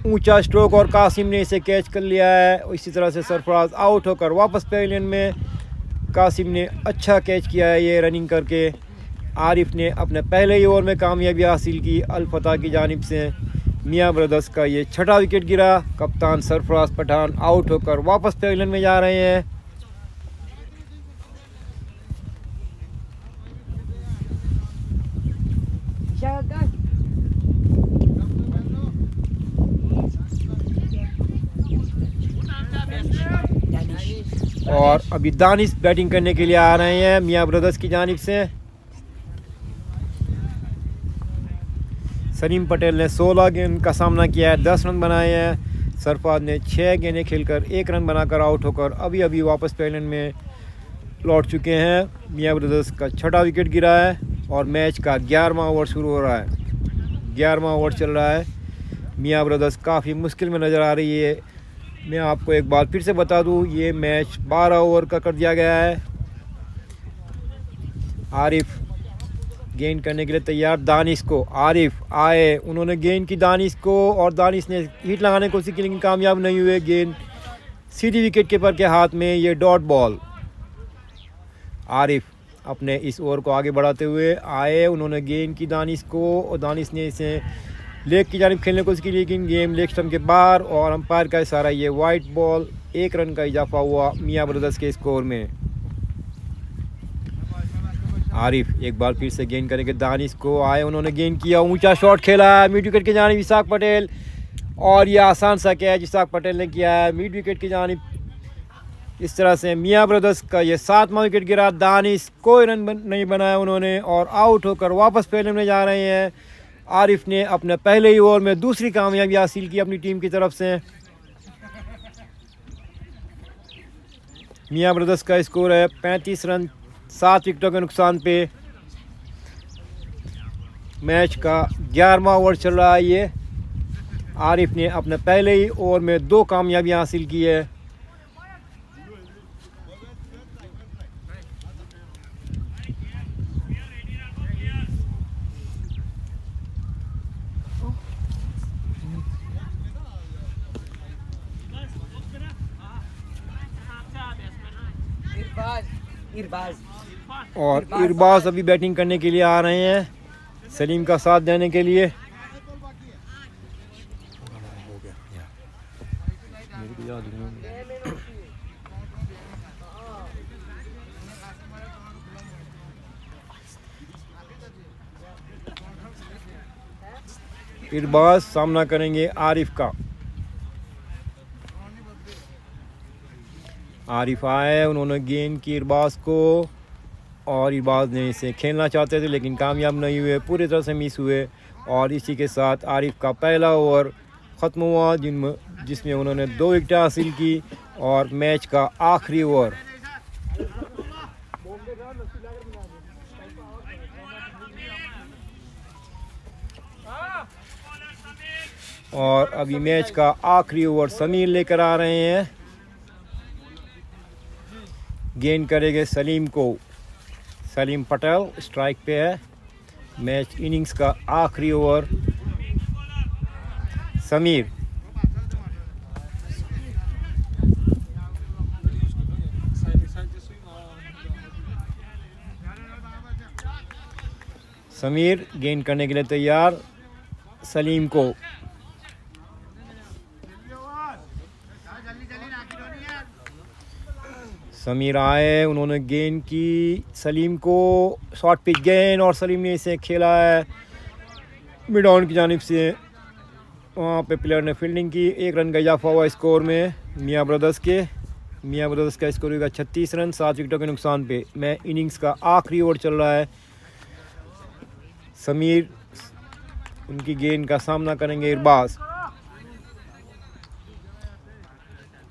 ऊंचा स्ट्रोक और कासिम ने इसे कैच कर लिया है। इसी तरह से सरफराज आउट होकर वापस पेविलियन में। कासिम ने अच्छा कैच किया है ये रनिंग करके। आरिफ ने अपने पहले ही ओवर में कामयाबी हासिल की अल फतह की जानिब से। मियाँ ब्रदर्स का ये 6ठा विकेट गिरा। कप्तान सरफराज पठान आउट होकर वापस पेविलियन में जा रहे हैं। और अभी दानिश बैटिंग करने के लिए आ रहे हैं मियाँ ब्रदर्स की जानिब से। सलीम पटेल ने 16 गेंद का सामना किया है, 10 रन बनाए हैं। सरफराज ने 6 गेंदें खेलकर 1 रन बनाकर आउट होकर अभी वापस पेविलियन में लौट चुके हैं। मियाँ ब्रदर्स का 6ठा विकेट गिरा है और मैच का 11वां ओवर शुरू हो रहा है। 11वां ओवर चल रहा है। मियाँ ब्रदर्स काफ़ी मुश्किल में नज़र आ रही है। मैं आपको एक बार फिर से बता दूं, ये मैच 12 ओवर का कर दिया गया है। आरिफ गेंद करने के लिए तैयार दानिश को। आरिफ आए, उन्होंने गेंद की दानिश को और दानिश ने हिट लगाने की कोशिश की लेकिन कामयाब नहीं हुए। गेंद सीधी विकेट कीपर के हाथ में, ये डॉट बॉल। आरिफ अपने इस ओवर को आगे बढ़ाते हुए आए, उन्होंने गेंद की दानिश को और दानिश ने इसे लेग की जानिब खेलने की कोशिश की लेकिन गेम लेग स्टंप के बाहर और अंपायर का इशारा, ये वाइट बॉल। 1 रन का इजाफा हुआ मियाँ ब्रदर्स के स्कोर में। आरिफ एक बार फिर से गेंद करेंगे दानिश को। आए, उन्होंने गेंद किया, ऊंचा शॉट खेला मिड विकेट की जानिब इसाक पटेल और ये आसान सा कैच इसाक पटेल ने किया है मिड विकेट की जानिब। इस तरह से मियाँ ब्रदर्स का ये 7वां विकेट गिरा। दानिश कोई रन नहीं बनाया उन्होंने और आउट होकर वापस पेविलियन में जा रहे हैं। आरिफ ने अपने पहले ही ओवर में दूसरी कामयाबी हासिल की अपनी टीम की तरफ से। मियाँ ब्रदर्स का स्कोर है 35 रन 7 विकेटों के नुकसान पे। मैच का 11वां ओवर चल रहा है ये। आरिफ ने अपने पहले ही ओवर में 2 कामयाबियां हासिल की है। और इरबाज अभी बैटिंग करने के लिए आ रहे हैं सलीम का साथ देने के लिए। इरबाज सामना करेंगे आरिफ का। आरिफ आए, उन्होंने गेंद की इरबाज को और इरबाज ने इसे खेलना चाहते थे लेकिन कामयाब नहीं हुए, पूरी तरह से मिस हुए। और इसी के साथ आरिफ का पहला ओवर ख़त्म हुआ जिसमें उन्होंने 2 विकेट हासिल की। और मैच का आखिरी ओवर। और अभी मैच का आखिरी ओवर समीर लेकर आ रहे हैं। गेंद करेंगे सलीम को, सलीम पटेल स्ट्राइक पे है। मैच इनिंग्स का आखिरी ओवर समीर। समीर गेंद करने के लिए तैयार, सलीम को, समीर आए, उन्होंने गेंद की, सलीम को शॉर्ट पिच गेंद और सलीम ने इसे खेला है मिड ऑन की जानिब से। वहाँ पे प्लेयर ने फील्डिंग की। 1 रन का इजाफा हुआ स्कोर में मियाँ ब्रदर्स के। मियाँ ब्रदर्स का स्कोर होगा 36 रन 7 विकेटों के नुकसान पे। मैं इनिंग्स का आखिरी ओवर चल रहा है। समीर उनकी गेंद का सामना करेंगे इरबाज।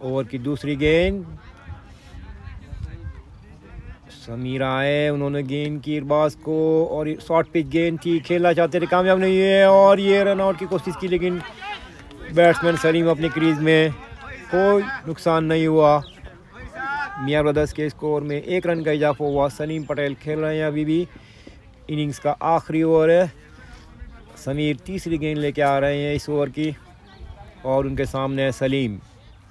ओवर की दूसरी गेंद, समीर आए, उन्होंने गेंद की इरबाज को और शॉर्ट पिच गेंद थी, खेलना चाहते थे, कामयाब नहीं हुए और ये रन आउट की कोशिश की लेकिन बैट्समैन सलीम अपनी क्रीज में, कोई नुकसान नहीं हुआ। मियाँ ब्रदर्स के स्कोर में 1 रन का इजाफा हुआ। सलीम पटेल खेल रहे हैं अभी भी। इनिंग्स का आखिरी ओवर है। समीर तीसरी गेंद लेके आ रहे हैं इस ओवर की और उनके सामने है सलीम।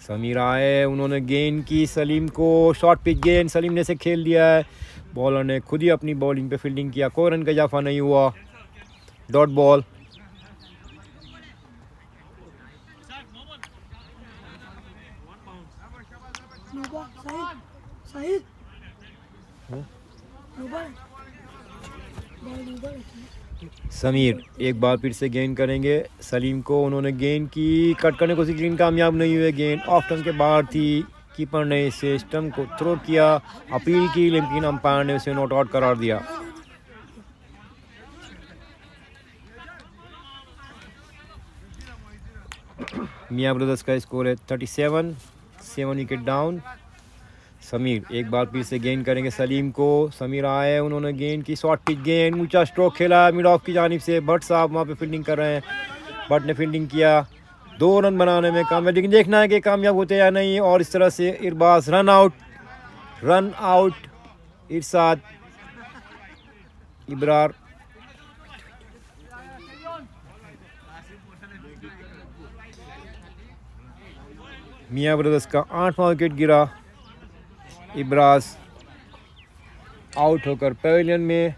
समीर आए, उन्होंने गेंद की, सलीम को शॉर्ट पिच गेंद, सलीम ने से खेल दिया है। बॉलर ने खुद ही अपनी बॉलिंग पे फील्डिंग किया, कोई रन का इजाफा नहीं हुआ। Dot ball. Nuba, Sahid. Nuba. Ball Nuba. Sameer एक बार फिर से गेंद करेंगे सलीम को, उन्होंने गेंद की, कट करने को लेकिन कामयाब नहीं हुए। गेंद ऑफ स्टंप के बाहर थी। कीपर ने इसे स्टंप को थ्रो किया, अपील की लेकिन अंपायर ने उसे नॉट आउट करार दिया। मियाँ ब्रदर्स का स्कोर है 37, 7 विकेट डाउन। समीर एक बार फिर से गेंद करेंगे सलीम को। समीर आए, उन्होंने गेंद की, शॉर्ट पिच गेंद, ऊंचा स्ट्रोक खेला मिड ऑफ की जानिब से। भट्ट साहब वहाँ पे फील्डिंग कर रहे हैं। भट्ट ने फील्डिंग किया, 2 रन बनाने में कामयाब, लेकिन देखना है कि कामयाब होते या नहीं। और इस तरह से इरबाज रन आउट। इरशाद इब्रार मियाँ ब्रदर्स का 8वां विकेट गिरा। इब्राज आउट होकर पेविलियन में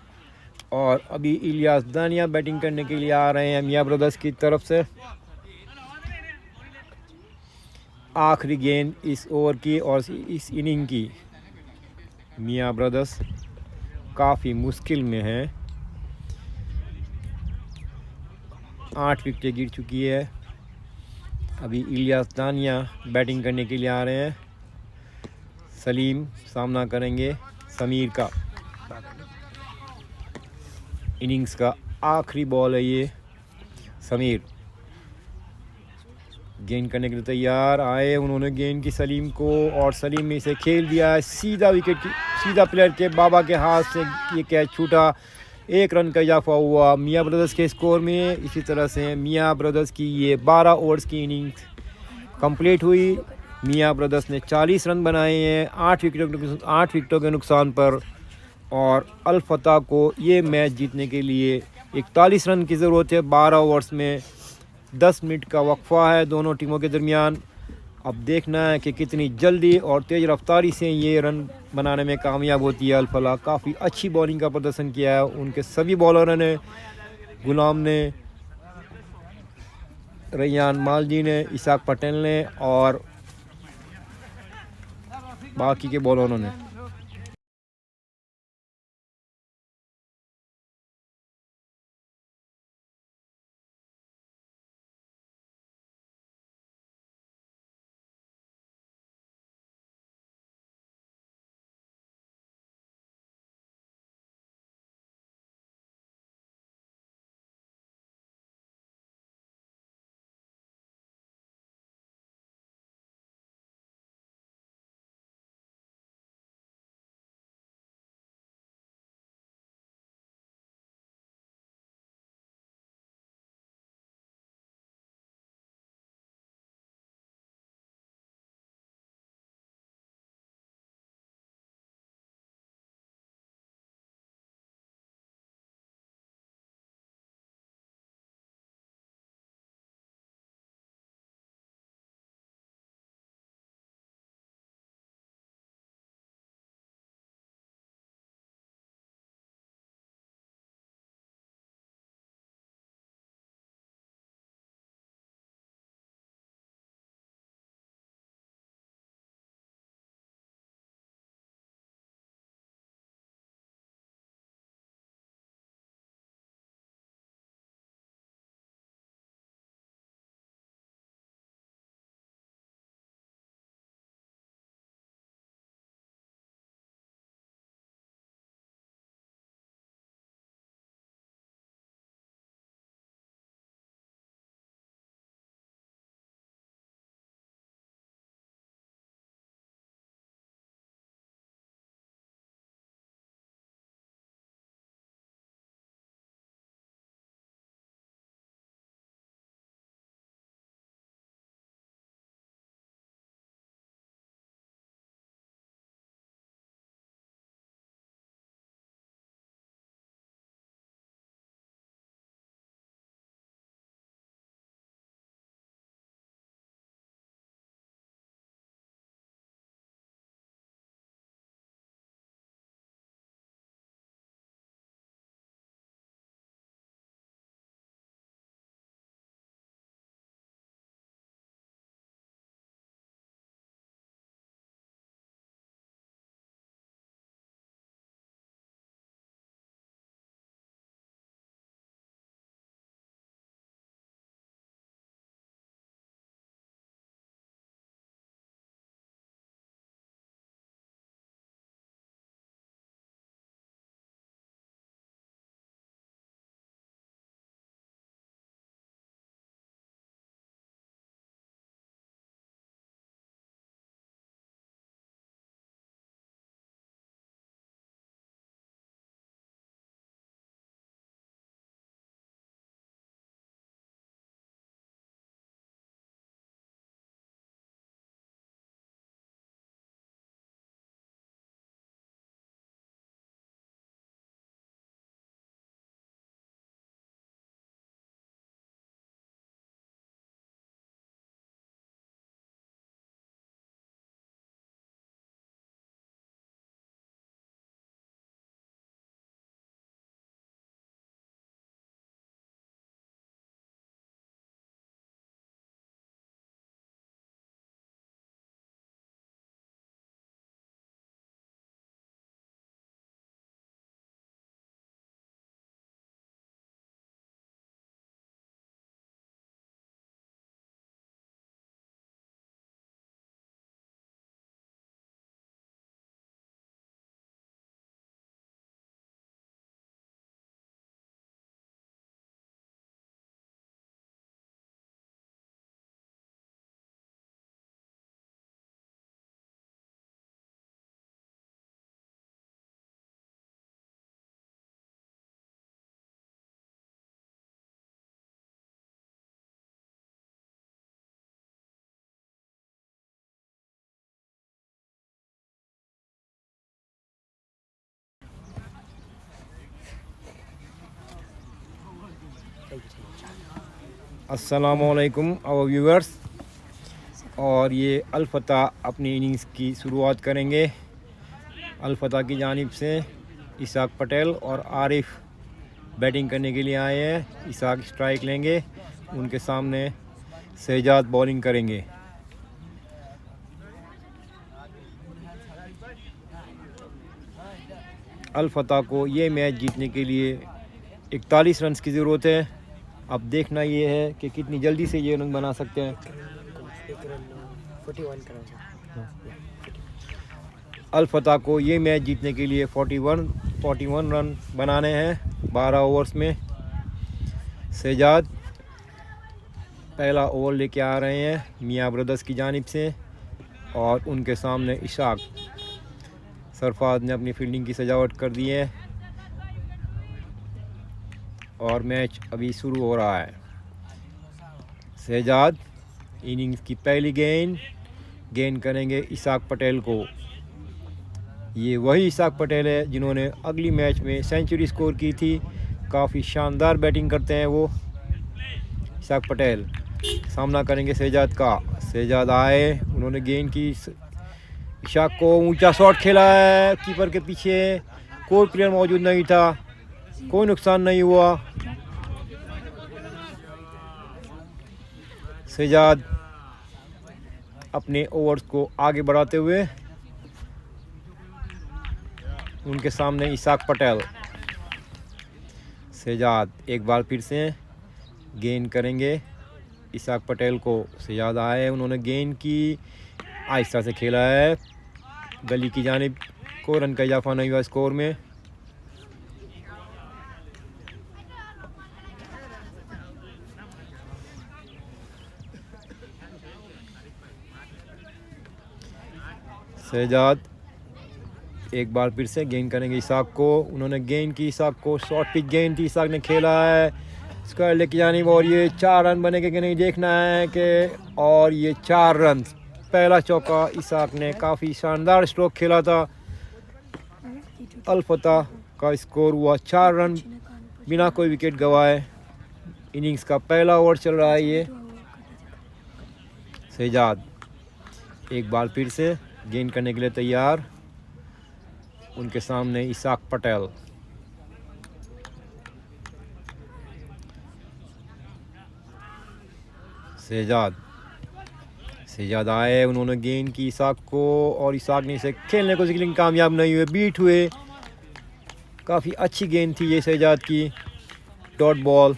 और अभी इलियास दानिया बैटिंग करने के लिए आ रहे हैं मियाँ ब्रदर्स की तरफ से। आखिरी गेंद इस ओवर की और इस इनिंग की। मियाँ ब्रदर्स काफ़ी मुश्किल में है, 8 विकेटें गिर चुकी है। अभी इलियास दानिया बैटिंग करने के लिए आ रहे हैं। सलीम सामना करेंगे समीर का। इनिंग्स का आखिरी बॉल है ये। समीर गेंद करने के लिए तैयार आए, उन्होंने गेंद की सलीम को और सलीम ने इसे खेल दिया है सीधा विकेट की, सीधा प्लेयर के बाबा के हाथ से ये कैच छूटा। 1 रन का इजाफा हुआ मियाँ ब्रदर्स के स्कोर में। इसी तरह से मियाँ ब्रदर्स की ये 12 ओवर्स की इनिंग्स कंप्लीट हुई। मियाँ ब्रदर्स ने 40 रन बनाए हैं 8 विकेटों के नुकसान पर और अल फतह को ये मैच जीतने के लिए 41 रन की ज़रूरत है। 12 ओवर्स में 10 मिनट का वक्फा है दोनों टीमों के दरमियान। अब देखना है कि कितनी जल्दी और तेज़ रफ्तारी से ये रन बनाने में कामयाब होती है अल फलाह। काफ़ी अच्छी बॉलिंग का प्रदर्शन किया है उनके सभी बॉलरों ने, गुलाम ने, रैयान मालजी ने, इसाक पटेल ने और बाकी के बॉलरों ने। अस्सलामुअलैकुम आवर व्यूअर्स। और ये अल फतह अपनी इनिंग्स की शुरुआत करेंगे। अल फतह की जानिब से इसाक पटेल और आरिफ बैटिंग करने के लिए आए हैं। इसाक स्ट्राइक लेंगे, उनके सामने शहजाद बॉलिंग करेंगे। अल फतह को ये मैच जीतने के लिए 41 रन की ज़रूरत है। अब देखना ये है कि कितनी जल्दी से ये रन बना सकते हैं। अल फतह को ये मैच जीतने के लिए 41 रन बनाने हैं 12 ओवर्स में। शहजाद पहला ओवर लेके आ रहे हैं मियाँ ब्रदर्स की जानिब से और उनके सामने इशाक सरफराज ने अपनी फील्डिंग की सजावट कर दी है और मैच अभी शुरू हो रहा है। शहजाद इनिंग्स की पहली गेंद करेंगे इसाक पटेल को। ये वही इसाक पटेल है जिन्होंने अगली मैच में सेंचुरी स्कोर की थी। काफ़ी शानदार बैटिंग करते हैं वो इसाक पटेल। सामना करेंगे शहजाद का। शहजाद आए, उन्होंने गेंद की, इशाक को ऊंचा शॉट खेला है कीपर के पीछे। कोई प्लेयर मौजूद नहीं था, कोई नुकसान नहीं हुआ। शहजाद अपने ओवर्स को आगे बढ़ाते हुए उनके सामने इसाक पटेल। शहजाद एक बार फिर से गेंद करेंगे इसाक पटेल को। शहजाद आए, उन्होंने गेंद की आहिस्ता से खेला है गली की जानिब। को रन का इजाफा नहीं हुआ स्कोर में। शहजाद एक बार फिर से गेंद करेंगे इसाक को। उन्होंने गेंद की इसाक को, शॉर्ट पिच गेंद थी, इसाक ने खेला है स्क्वायर लेके जानिब और ये 4 रन बनेंगे कि नहीं देखना है कि। और ये 4 रन, पहला चौका इसाक ने काफ़ी शानदार स्ट्रोक खेला था। अल फतह का स्कोर हुआ 4 रन बिना कोई विकेट गंवाए। इनिंग्स का पहला ओवर चल रहा है ये। शहजाद एक बार फिर से गेंद करने के लिए तैयार, उनके सामने इसाक पटेल। शहजाद आए, उन्होंने गेंद की इसाक को और इसाक ने इसे खेलने को लेकिन कामयाब नहीं हुए, बीट हुए। काफ़ी अच्छी गेंद थी ये शहजाद की, डॉट बॉल।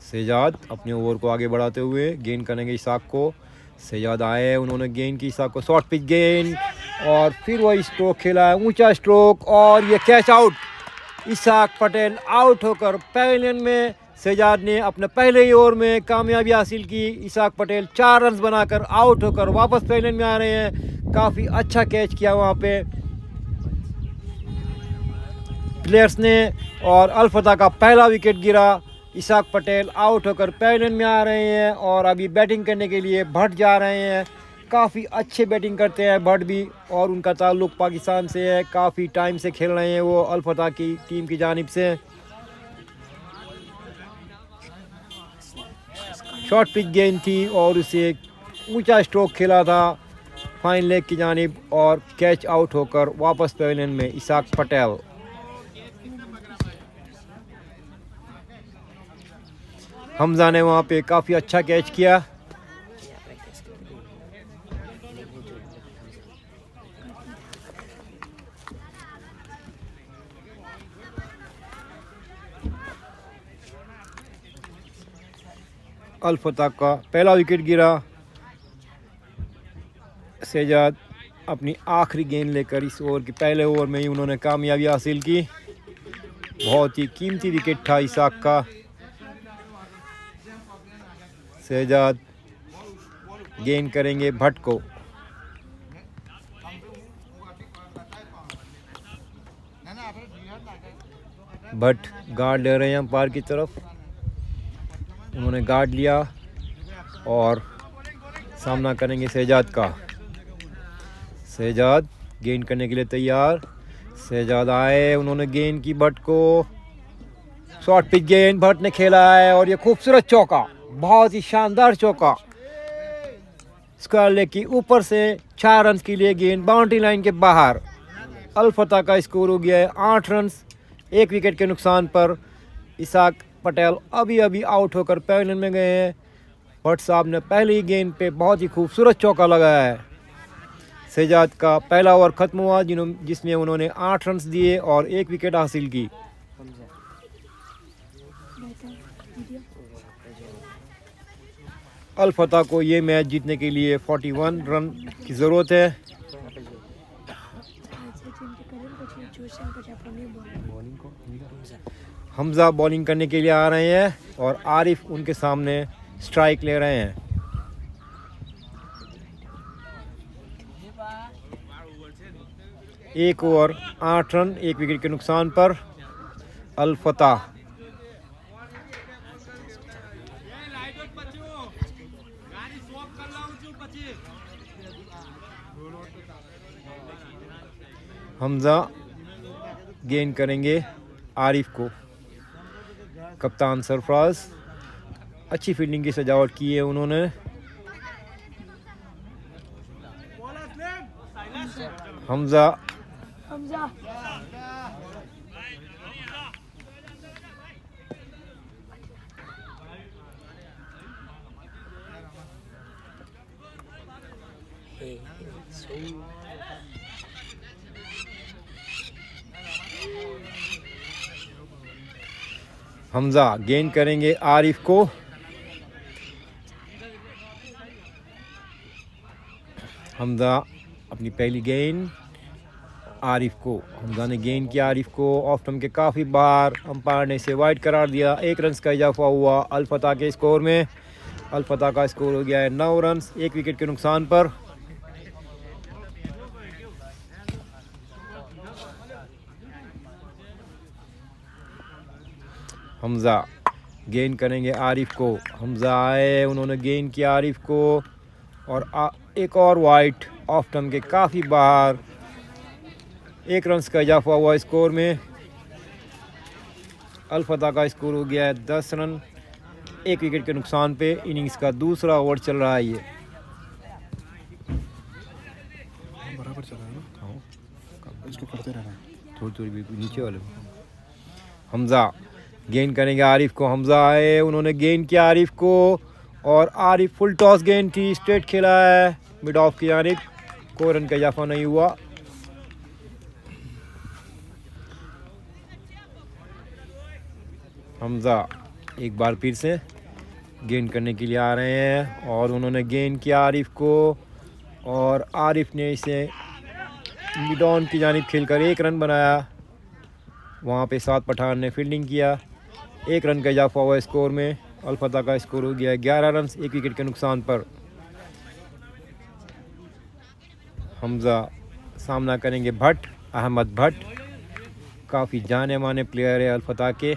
शहजाद अपने ओवर को आगे बढ़ाते हुए गेंद करेंगे इसाक को। शहजाद आए, उन्होंने गेंद की इसाक को, शॉर्ट पिच गेंद और फिर वही स्ट्रोक खेला है, ऊंचा स्ट्रोक और ये catch out. Isaq Patel out होकर पवेलियन में। शहजाद ने अपने पहले ही ओवर में कामयाबी हासिल की। इसाक पटेल 4 रन बनाकर आउट होकर वापस पवेलियन में आ रहे हैं। काफ़ी अच्छा कैच किया वहाँ पे प्लेयर्स ने और अल फतह का पहला विकेट गिरा। इसाक पटेल आउट होकर पवेलियन में आ रहे हैं और अभी बैटिंग करने के लिए भट्ट जा रहे हैं। काफ़ी अच्छे बैटिंग करते हैं भट्ट भी और उनका ताल्लुक़ पाकिस्तान से है। काफ़ी टाइम से खेल रहे हैं वो अल फतह की टीम की जानिब से। शॉर्ट पिच गेंद थी और उसे ऊंचा स्ट्रोक खेला था फाइन लेग की जानिब और कैच आउट होकर वापस पवेलियन में इसाक पटेल। हमजा ने वहाँ पे काफ़ी अच्छा कैच किया। अल फतह का पहला विकेट गिरा। शहजाद अपनी आखिरी गेंद लेकर इस ओवर की पहले ओवर में ही उन्होंने कामयाबी हासिल की। बहुत ही कीमती विकेट था इसाक का। शहजाद गेंद करेंगे भट्ट को। भट्ट गार्ड ले रहे हैं अंपायर की तरफ। उन्होंने गार्ड लिया और सामना करेंगे शहजाद का। शहजाद गेंद करने के लिए तैयार। शहजाद आए, उन्होंने गेंद की भट्ट को, शॉर्ट पिच गेंद भट्ट ने खेला है और ये खूबसूरत चौका, बहुत ही शानदार चौका। स्क्वायर लेग की ऊपर से 4 रन के लिए गेंद बाउंड्री लाइन के बाहर। अल फतह का स्कोर हो गया है 8 रन, 1 विकेट के नुकसान पर। इसाक पटेल अभी अभी आउट होकर पैविलियन में गए हैं। भट्ट साहब ने पहली ही गेंद पे बहुत ही खूबसूरत चौका लगाया है। शहजाद का पहला ओवर ख़त्म हुआ जिसमें उन्होंने 8 रन दिए और 1 विकेट हासिल की। अल फतह को ये मैच जीतने के लिए 41 रन की ज़रूरत है। हमजा बॉलिंग करने के लिए आ रहे हैं और आरिफ उनके सामने स्ट्राइक ले रहे हैं। एक ओवर 8 रन, 1 विकेट के नुकसान पर अल फतह। हमजा गेंद करेंगे आरिफ को। कप्तान सरफराज अच्छी फील्डिंग की सजावट की है उन्होंने। हमजा हमजा हमजा गेंद करेंगे आरिफ को। हमजा अपनी पहली गेंद आरिफ को। हमजा ने गेंद किया आरिफ को ऑफ स्टंप के काफ़ी बार। अंपायर ने इसे वाइड करार दिया। 1 रन का इजाफा हुआ अल फतह के स्कोर में। अल फतह का स्कोर हो गया है 9 रन, 1 विकेट के नुकसान पर। हमजा गेंद करेंगे आरिफ को। हमजा आए, उन्होंने गेंद किया आरिफ को और एक और वाइड ऑफ स्टंप के काफ़ी बाहर। 1 रन का इजाफा हुआ स्कोर में। अल फतह का स्कोर हो गया है 10 रन, 1 विकेट के नुकसान पे। इनिंग्स का दूसरा ओवर चल रहा है ये। बराबर चला है ना, इसको करते रहना। थोड़ी भी नीचे वाले। हमजा गेंद करेंगे आरिफ को। हमजा आए, उन्होंने गेंद किया आरिफ को और आरिफ फुल टॉस गेंद थी, स्ट्रेट खेला है मिड ऑफ की जानिब। कोई रन का इजाफा नहीं हुआ। हमजा एक बार फिर से गेंद करने के लिए आ रहे हैं और उन्होंने गेंद किया आरिफ को और आरिफ ने इसे मिड ऑन की जानिब खेलकर 1 रन बनाया। वहाँ पे साद पठान ने फील्डिंग किया। 1 रन का इजाफा हुआ स्कोर में। अल फतह का स्कोर हो गया है 11 रन, 1 विकेट के नुकसान पर। हमजा सामना करेंगे भट्ट, अहमद भट्ट। काफ़ी जाने माने प्लेयर है अल फतह के,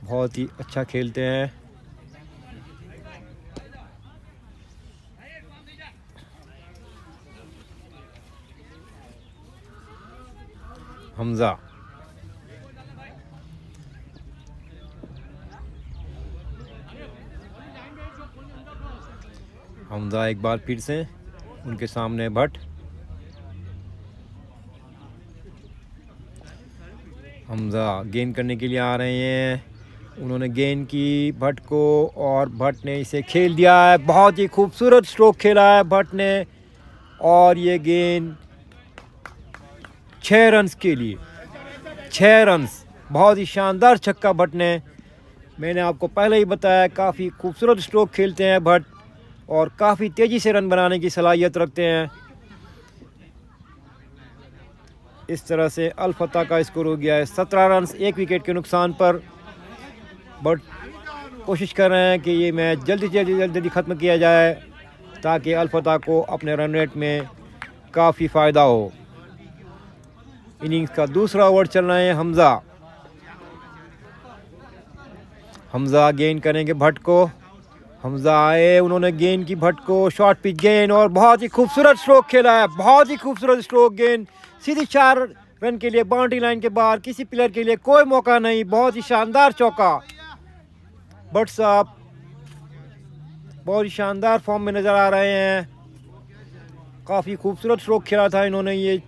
बहुत ही अच्छा खेलते हैं। हमजा हमजा एक बार फिर से उनके सामने भट्ट। हमजा गेंद करने के लिए आ रहे हैं। उन्होंने गेंद की भट्ट को और भट्ट ने इसे खेल दिया है। बहुत ही खूबसूरत स्ट्रोक खेला है भट्ट ने और ये गेंद 6 रन के लिए। 6 रन, बहुत ही शानदार छक्का भट्ट ने। मैंने आपको पहले ही बताया काफ़ी खूबसूरत स्ट्रोक खेलते हैं भट्ट और काफ़ी तेज़ी से रन बनाने की सलाहियत रखते हैं। इस तरह से अल फतह का स्कोर हो गया है 17 रन, 1 विकेट के नुकसान पर। बट कोशिश कर रहे हैं कि ये मैच जल्दी से जल्दी ख़त्म किया जाए ताकि अल फतह को अपने रन रेट में काफ़ी फ़ायदा हो। इनिंग्स का दूसरा ओवर चल रहा है। हमजा गेंद करेंगे भट्ट को। हमजा आए, उन्होंने गेंद की भट्ट को, शॉर्ट पिच गेंद और बहुत ही खूबसूरत स्ट्रोक खेला है। बहुत ही खूबसूरत स्ट्रोक गेंद सीधी 4 रन के लिए बाउंड्री लाइन के बाहर, किसी प्लेयर के लिए कोई मौका नहीं। बहुत ही शानदार चौका। भट्ट साहब बहुत ही शानदार फॉर्म में नज़र आ रहे हैं। काफ़ी खूबसूरत स्ट्रोक खेला था इन्होंने। ये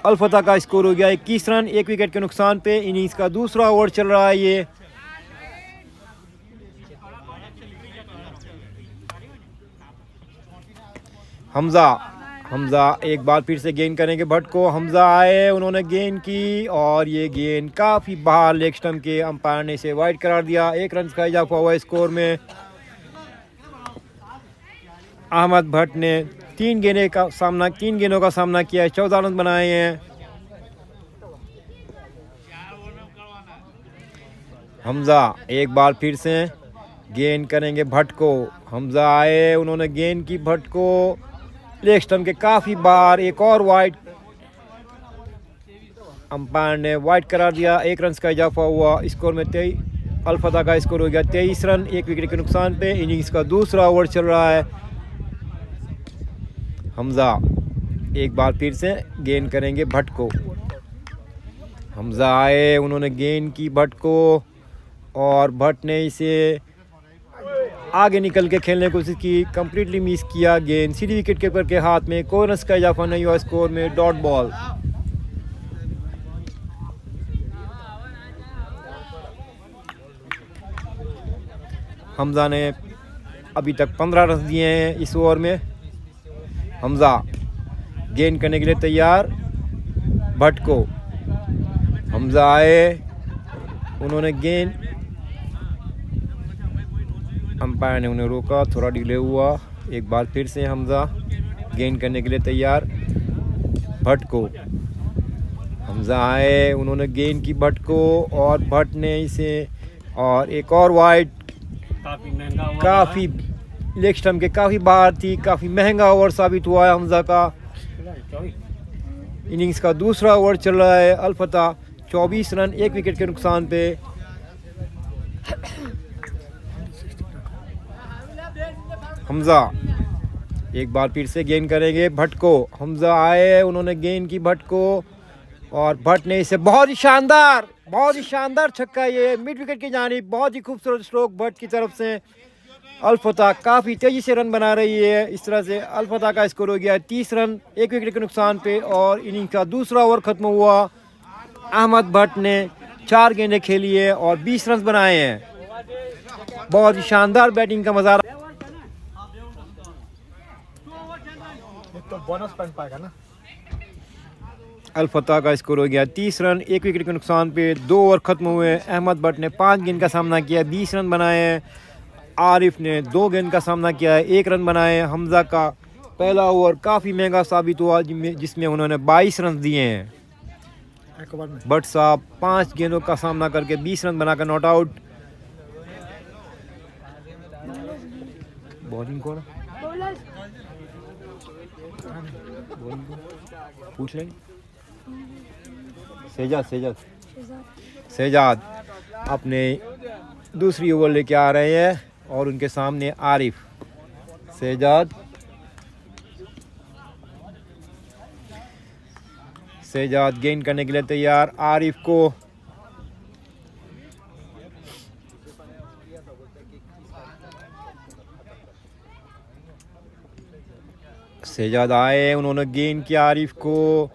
अलफता का स्कोर हो गया 21 रन 1 विकेट के नुकसान पे। इनिंग्स का दूसरा ओवर चल रहा है ये। हमजा एक बार फिर से गेंद करेंगे भट्ट को। हमजा आए, उन्होंने गेंद की और ये गेंद काफ़ी बाहर लेग स्टंप के। अंपायर ने इसे वाइड करार दिया। 1 रन का इजाफा हुआ स्कोर में। अहमद भट्ट ने 3 गेंदों का सामना किया है, 14 रन बनाए हैं। हमजा एक बार फिर से गेंद करेंगे भट्ट को। हमजा आए, उन्होंने गेंद की भट्ट को लेग स्टंप के काफ़ी बार। एक और वाइड, अंपायर ने वाइड करार दिया। 1 रन का इजाफा हुआ स्कोर में। अलफता का स्कोर हो गया 23 रन 1 विकेट के नुकसान पे। इनिंग्स का दूसरा ओवर चल रहा है। हमजा एक बार फिर से गेंद करेंगे भट्ट को। हमजा आए, उन्होंने गेंद की भट्ट को और भट्ट ने इसे आगे निकल के खेलने की कोशिश की, कंप्लीटली मिस किया। गेंद सीधी विकेट कीपर के हाथ में। कोई रन का इजाफा नहीं हुआ स्कोर में। Dot ball. हमजा ने अभी तक 15 रन दिए हैं इस ओवर में। हमजा गेंद करने के लिए तैयार भट्ट को। हमजा आए, उन्होंने गेंद, अंपायर ने उन्हें रोका, थोड़ा डिले हुआ। एक बार फिर से हमजा गेंद करने के लिए तैयार भट्ट को। हमजा आए, उन्होंने गेंद की भट्ट को और भट्ट ने इसे, और एक और वाइड। काफ़ी लेग स्टंप के काफ़ी बाहर थी। काफ़ी महंगा ओवर साबित हुआ है हमजा का। इनिंग्स का दूसरा ओवर चल रहा है। अलफता 24 रन 1 विकेट के नुकसान पे। हमजा एक बार फिर से गेंद करेंगे भट्ट को। हमजा आए, उन्होंने गेंद की भट्ट को और भट्ट ने इसे बहुत ही शानदार छक्का। ये मिड विकेट की जानिब बहुत ही खूबसूरत स्ट्रोक भट्ट की तरफ से। अलफता काफ़ी तेज़ी से रन बना रही है। इस तरह से अलफता का स्कोर हो गया 30 रन 1 विकेट के नुकसान पे और इनिंग का दूसरा ओवर ख़त्म हुआ। अहमद भट्ट ने 4 गेंदें खेली है और 20 रन बनाए हैं। बहुत ही शानदार बैटिंग का मज़ा। तो बोनस पॉइंट पाएगा ना। अलफता का स्कोर हो गया 30 रन 1 विकेट के नुकसान पे। 2 ओवर खत्म हुए। अहमद भट्ट ने 5 गेंद का सामना किया, 20 रन बनाए हैं। आरिफ ने 2 गेंद का सामना किया है, 1 रन बनाए। हमजा का पहला ओवर काफ़ी महंगा साबित हुआ जिसमें उन्होंने 22 रन दिए हैं। भट्ट साहब 5 गेंदों का सामना करके 20 रन बनाकर नॉट आउट। बॉलिंग कौन पूछ लेंगे? शहजाद अपने दूसरी ओवर लेके आ रहे हैं और उनके सामने आरिफ। शहजाद गेंद करने के लिए तैयार। आरिफ को शहजाद आए, उन्होंने गेंद किया आरिफ को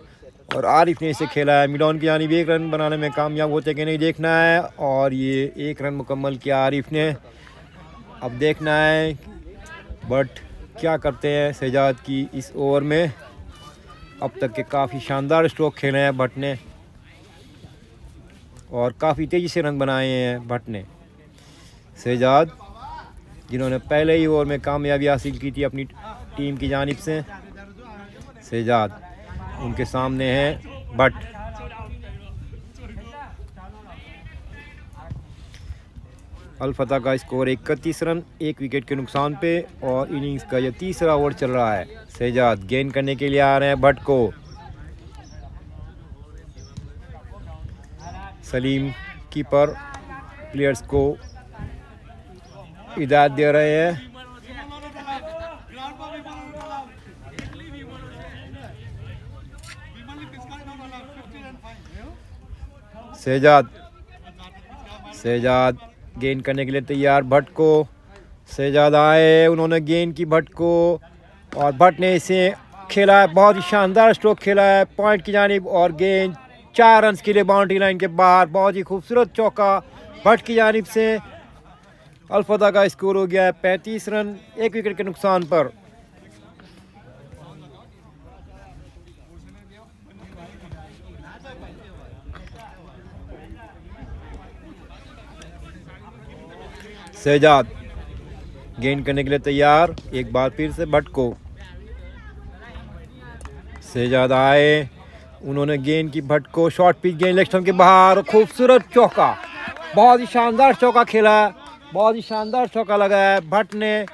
और आरिफ ने इसे खेला है। मिडॉन की जानिब 1 रन बनाने में कामयाब होते कि नहीं देखना है और ये 1 रन मुकम्मल किया आरिफ ने। अब देखना है बट क्या करते हैं शहजाद की इस ओवर में। अब तक के काफ़ी शानदार स्ट्रोक खेले हैं भट्ट ने और काफ़ी तेज़ी से रन बनाए हैं भट्ट ने। शहजाद जिन्होंने पहले ही ओवर में कामयाबी हासिल की थी अपनी टीम की जानिब से। शहजाद उनके सामने है भट्ट। अलफता का स्कोर 31 रन 1 विकेट के नुकसान पे और इनिंग्स का यह तीसरा ओवर चल रहा है। शहजाद गेंद करने के लिए आ रहे हैं भट्ट को। सलीम कीपर प्लेयर्स को हिदायत दे रहे हैं। शहजाद गेंद करने के लिए तैयार, भट्ट को, शहजाद आए, उन्होंने गेंद की भट्ट को और भट्ट ने इसे खेला है, बहुत ही शानदार स्ट्रोक खेला है पॉइंट की जानिब और गेंद 4 रन के लिए बाउंड्री लाइन के बाहर। बहुत ही खूबसूरत चौका भट्ट की जानिब से। अल्फता का स्कोर हो गया है 35 रन 1 विकेट के नुकसान पर। शहजाद गेंद करने के लिए तैयार, एक बार फिर से भट्ट को, शहजाद आए, उन्होंने गेंद की भट्ट को, शॉर्ट पिच गेंद लेग स्टंप के बाहर, खूबसूरत चौका, बहुत ही शानदार चौका खेला, बहुत ही शानदार चौका लगाया भट्ट ने।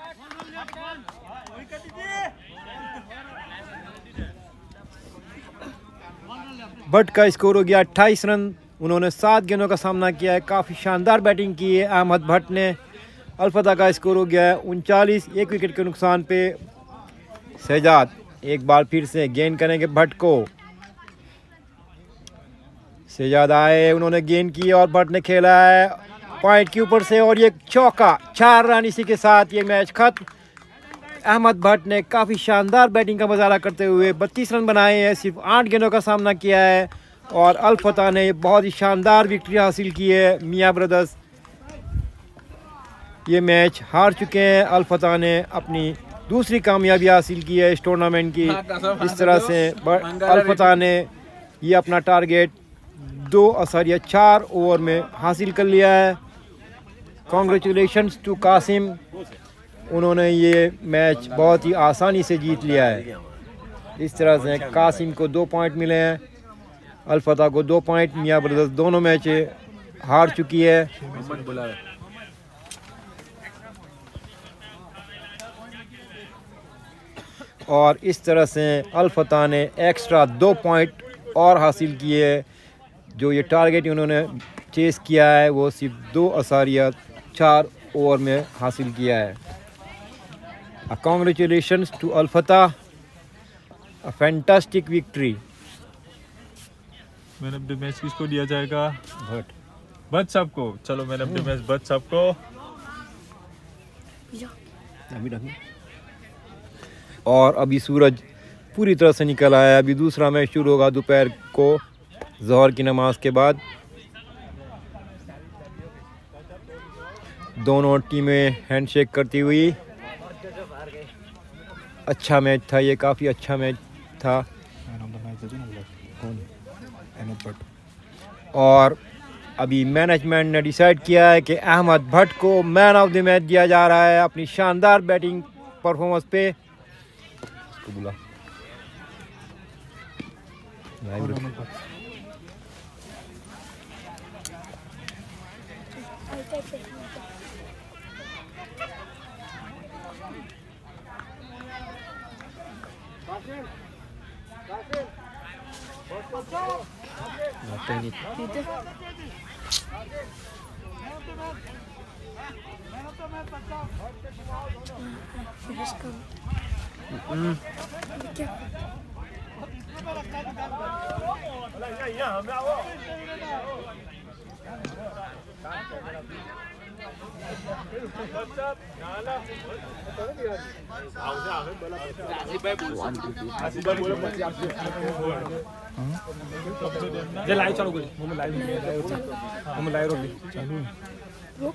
भट्ट का स्कोर हो गया 28 रन, उन्होंने 7 गेंदों का सामना किया है, काफ़ी शानदार बैटिंग की है अहमद भट्ट ने। अल्फता का स्कोर हो गया है 39 1 विकेट के नुकसान पे। शहजाद एक बार फिर से गेंद करेंगे भट्ट को, शहजाद आए, उन्होंने गेंद की और भट्ट ने खेला है पॉइंट के ऊपर से और ये चौका, 4 रन। इसी के साथ ये मैच खत्म। अहमद भट्ट ने काफ़ी शानदार बैटिंग का मुजाहरा करते हुए 32 रन बनाए हैं, सिर्फ 8 गेंदों का सामना किया है और अल्फता ने बहुत ही शानदार विक्ट्री हासिल की है। मियां ब्रदर्स ये मैच हार चुके हैं। अल्फता ने अपनी दूसरी कामयाबी हासिल की है इस टूर्नामेंट की। इस तरह से अल्फता ने ये अपना टारगेट 2.4 ओवर में हासिल कर लिया है। कॉन्ग्रेचुलेशंस टू कासिम, उन्होंने ये मैच बहुत ही आसानी से जीत लिया है। इस तरह से कासिम को 2 पॉइंट मिले हैं, अल्फता को 2 पॉइंट। मियां ब्रदर्स दोनों मैच हार चुकी है। और इस तरह से अल्फता ने एक्स्ट्रा 2 पॉइंट और हासिल किए। जो ये टारगेट उन्होंने चेस किया है वो सिर्फ 2.4 ओवर में हासिल किया है। Congratulations to Alfta, a fantastic victory. Man of the match किसको दिया जाएगा? भट्ट साहब को। चलो man of the match Bhatt साहब को। और अभी सूरज पूरी तरह से निकल आया है। अभी दूसरा मैच शुरू होगा दोपहर को ज़ोहर की नमाज के बाद। दोनों टीमें हैंडशेक करती हुई। अच्छा मैच था ये, काफ़ी अच्छा मैच था। और अभी मैनेजमेंट ने डिसाइड किया है कि अहमद भट्ट को मैन ऑफ द मैच दिया जा रहा है अपनी शानदार बैटिंग परफॉर्मेंस पे। उसको बुला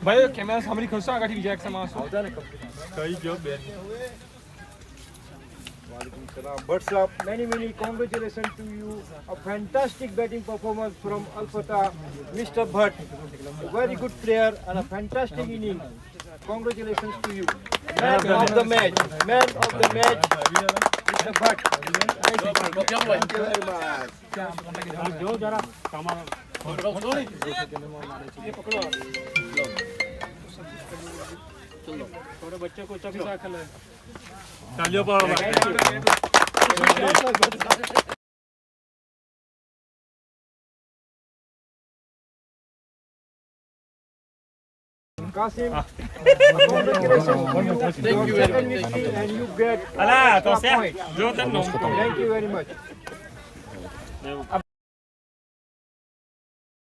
भाई कॅमेरा सामने खसो आगाठी विजय समास कई जो But sir, many congratulations to you. A fantastic batting performance from Alfata, Mr. Bhatt. A very good player and a fantastic inning. Congratulations to you. Man of the match. Man of the match, Mr. Bhatt. Thank you very much. जो जरा थोड़े बच्चे को चौकी सा खेले। तालियों पर Kasim, congratulations. Thank you very much. And you get Ala, a point. जो तन Thank you very much.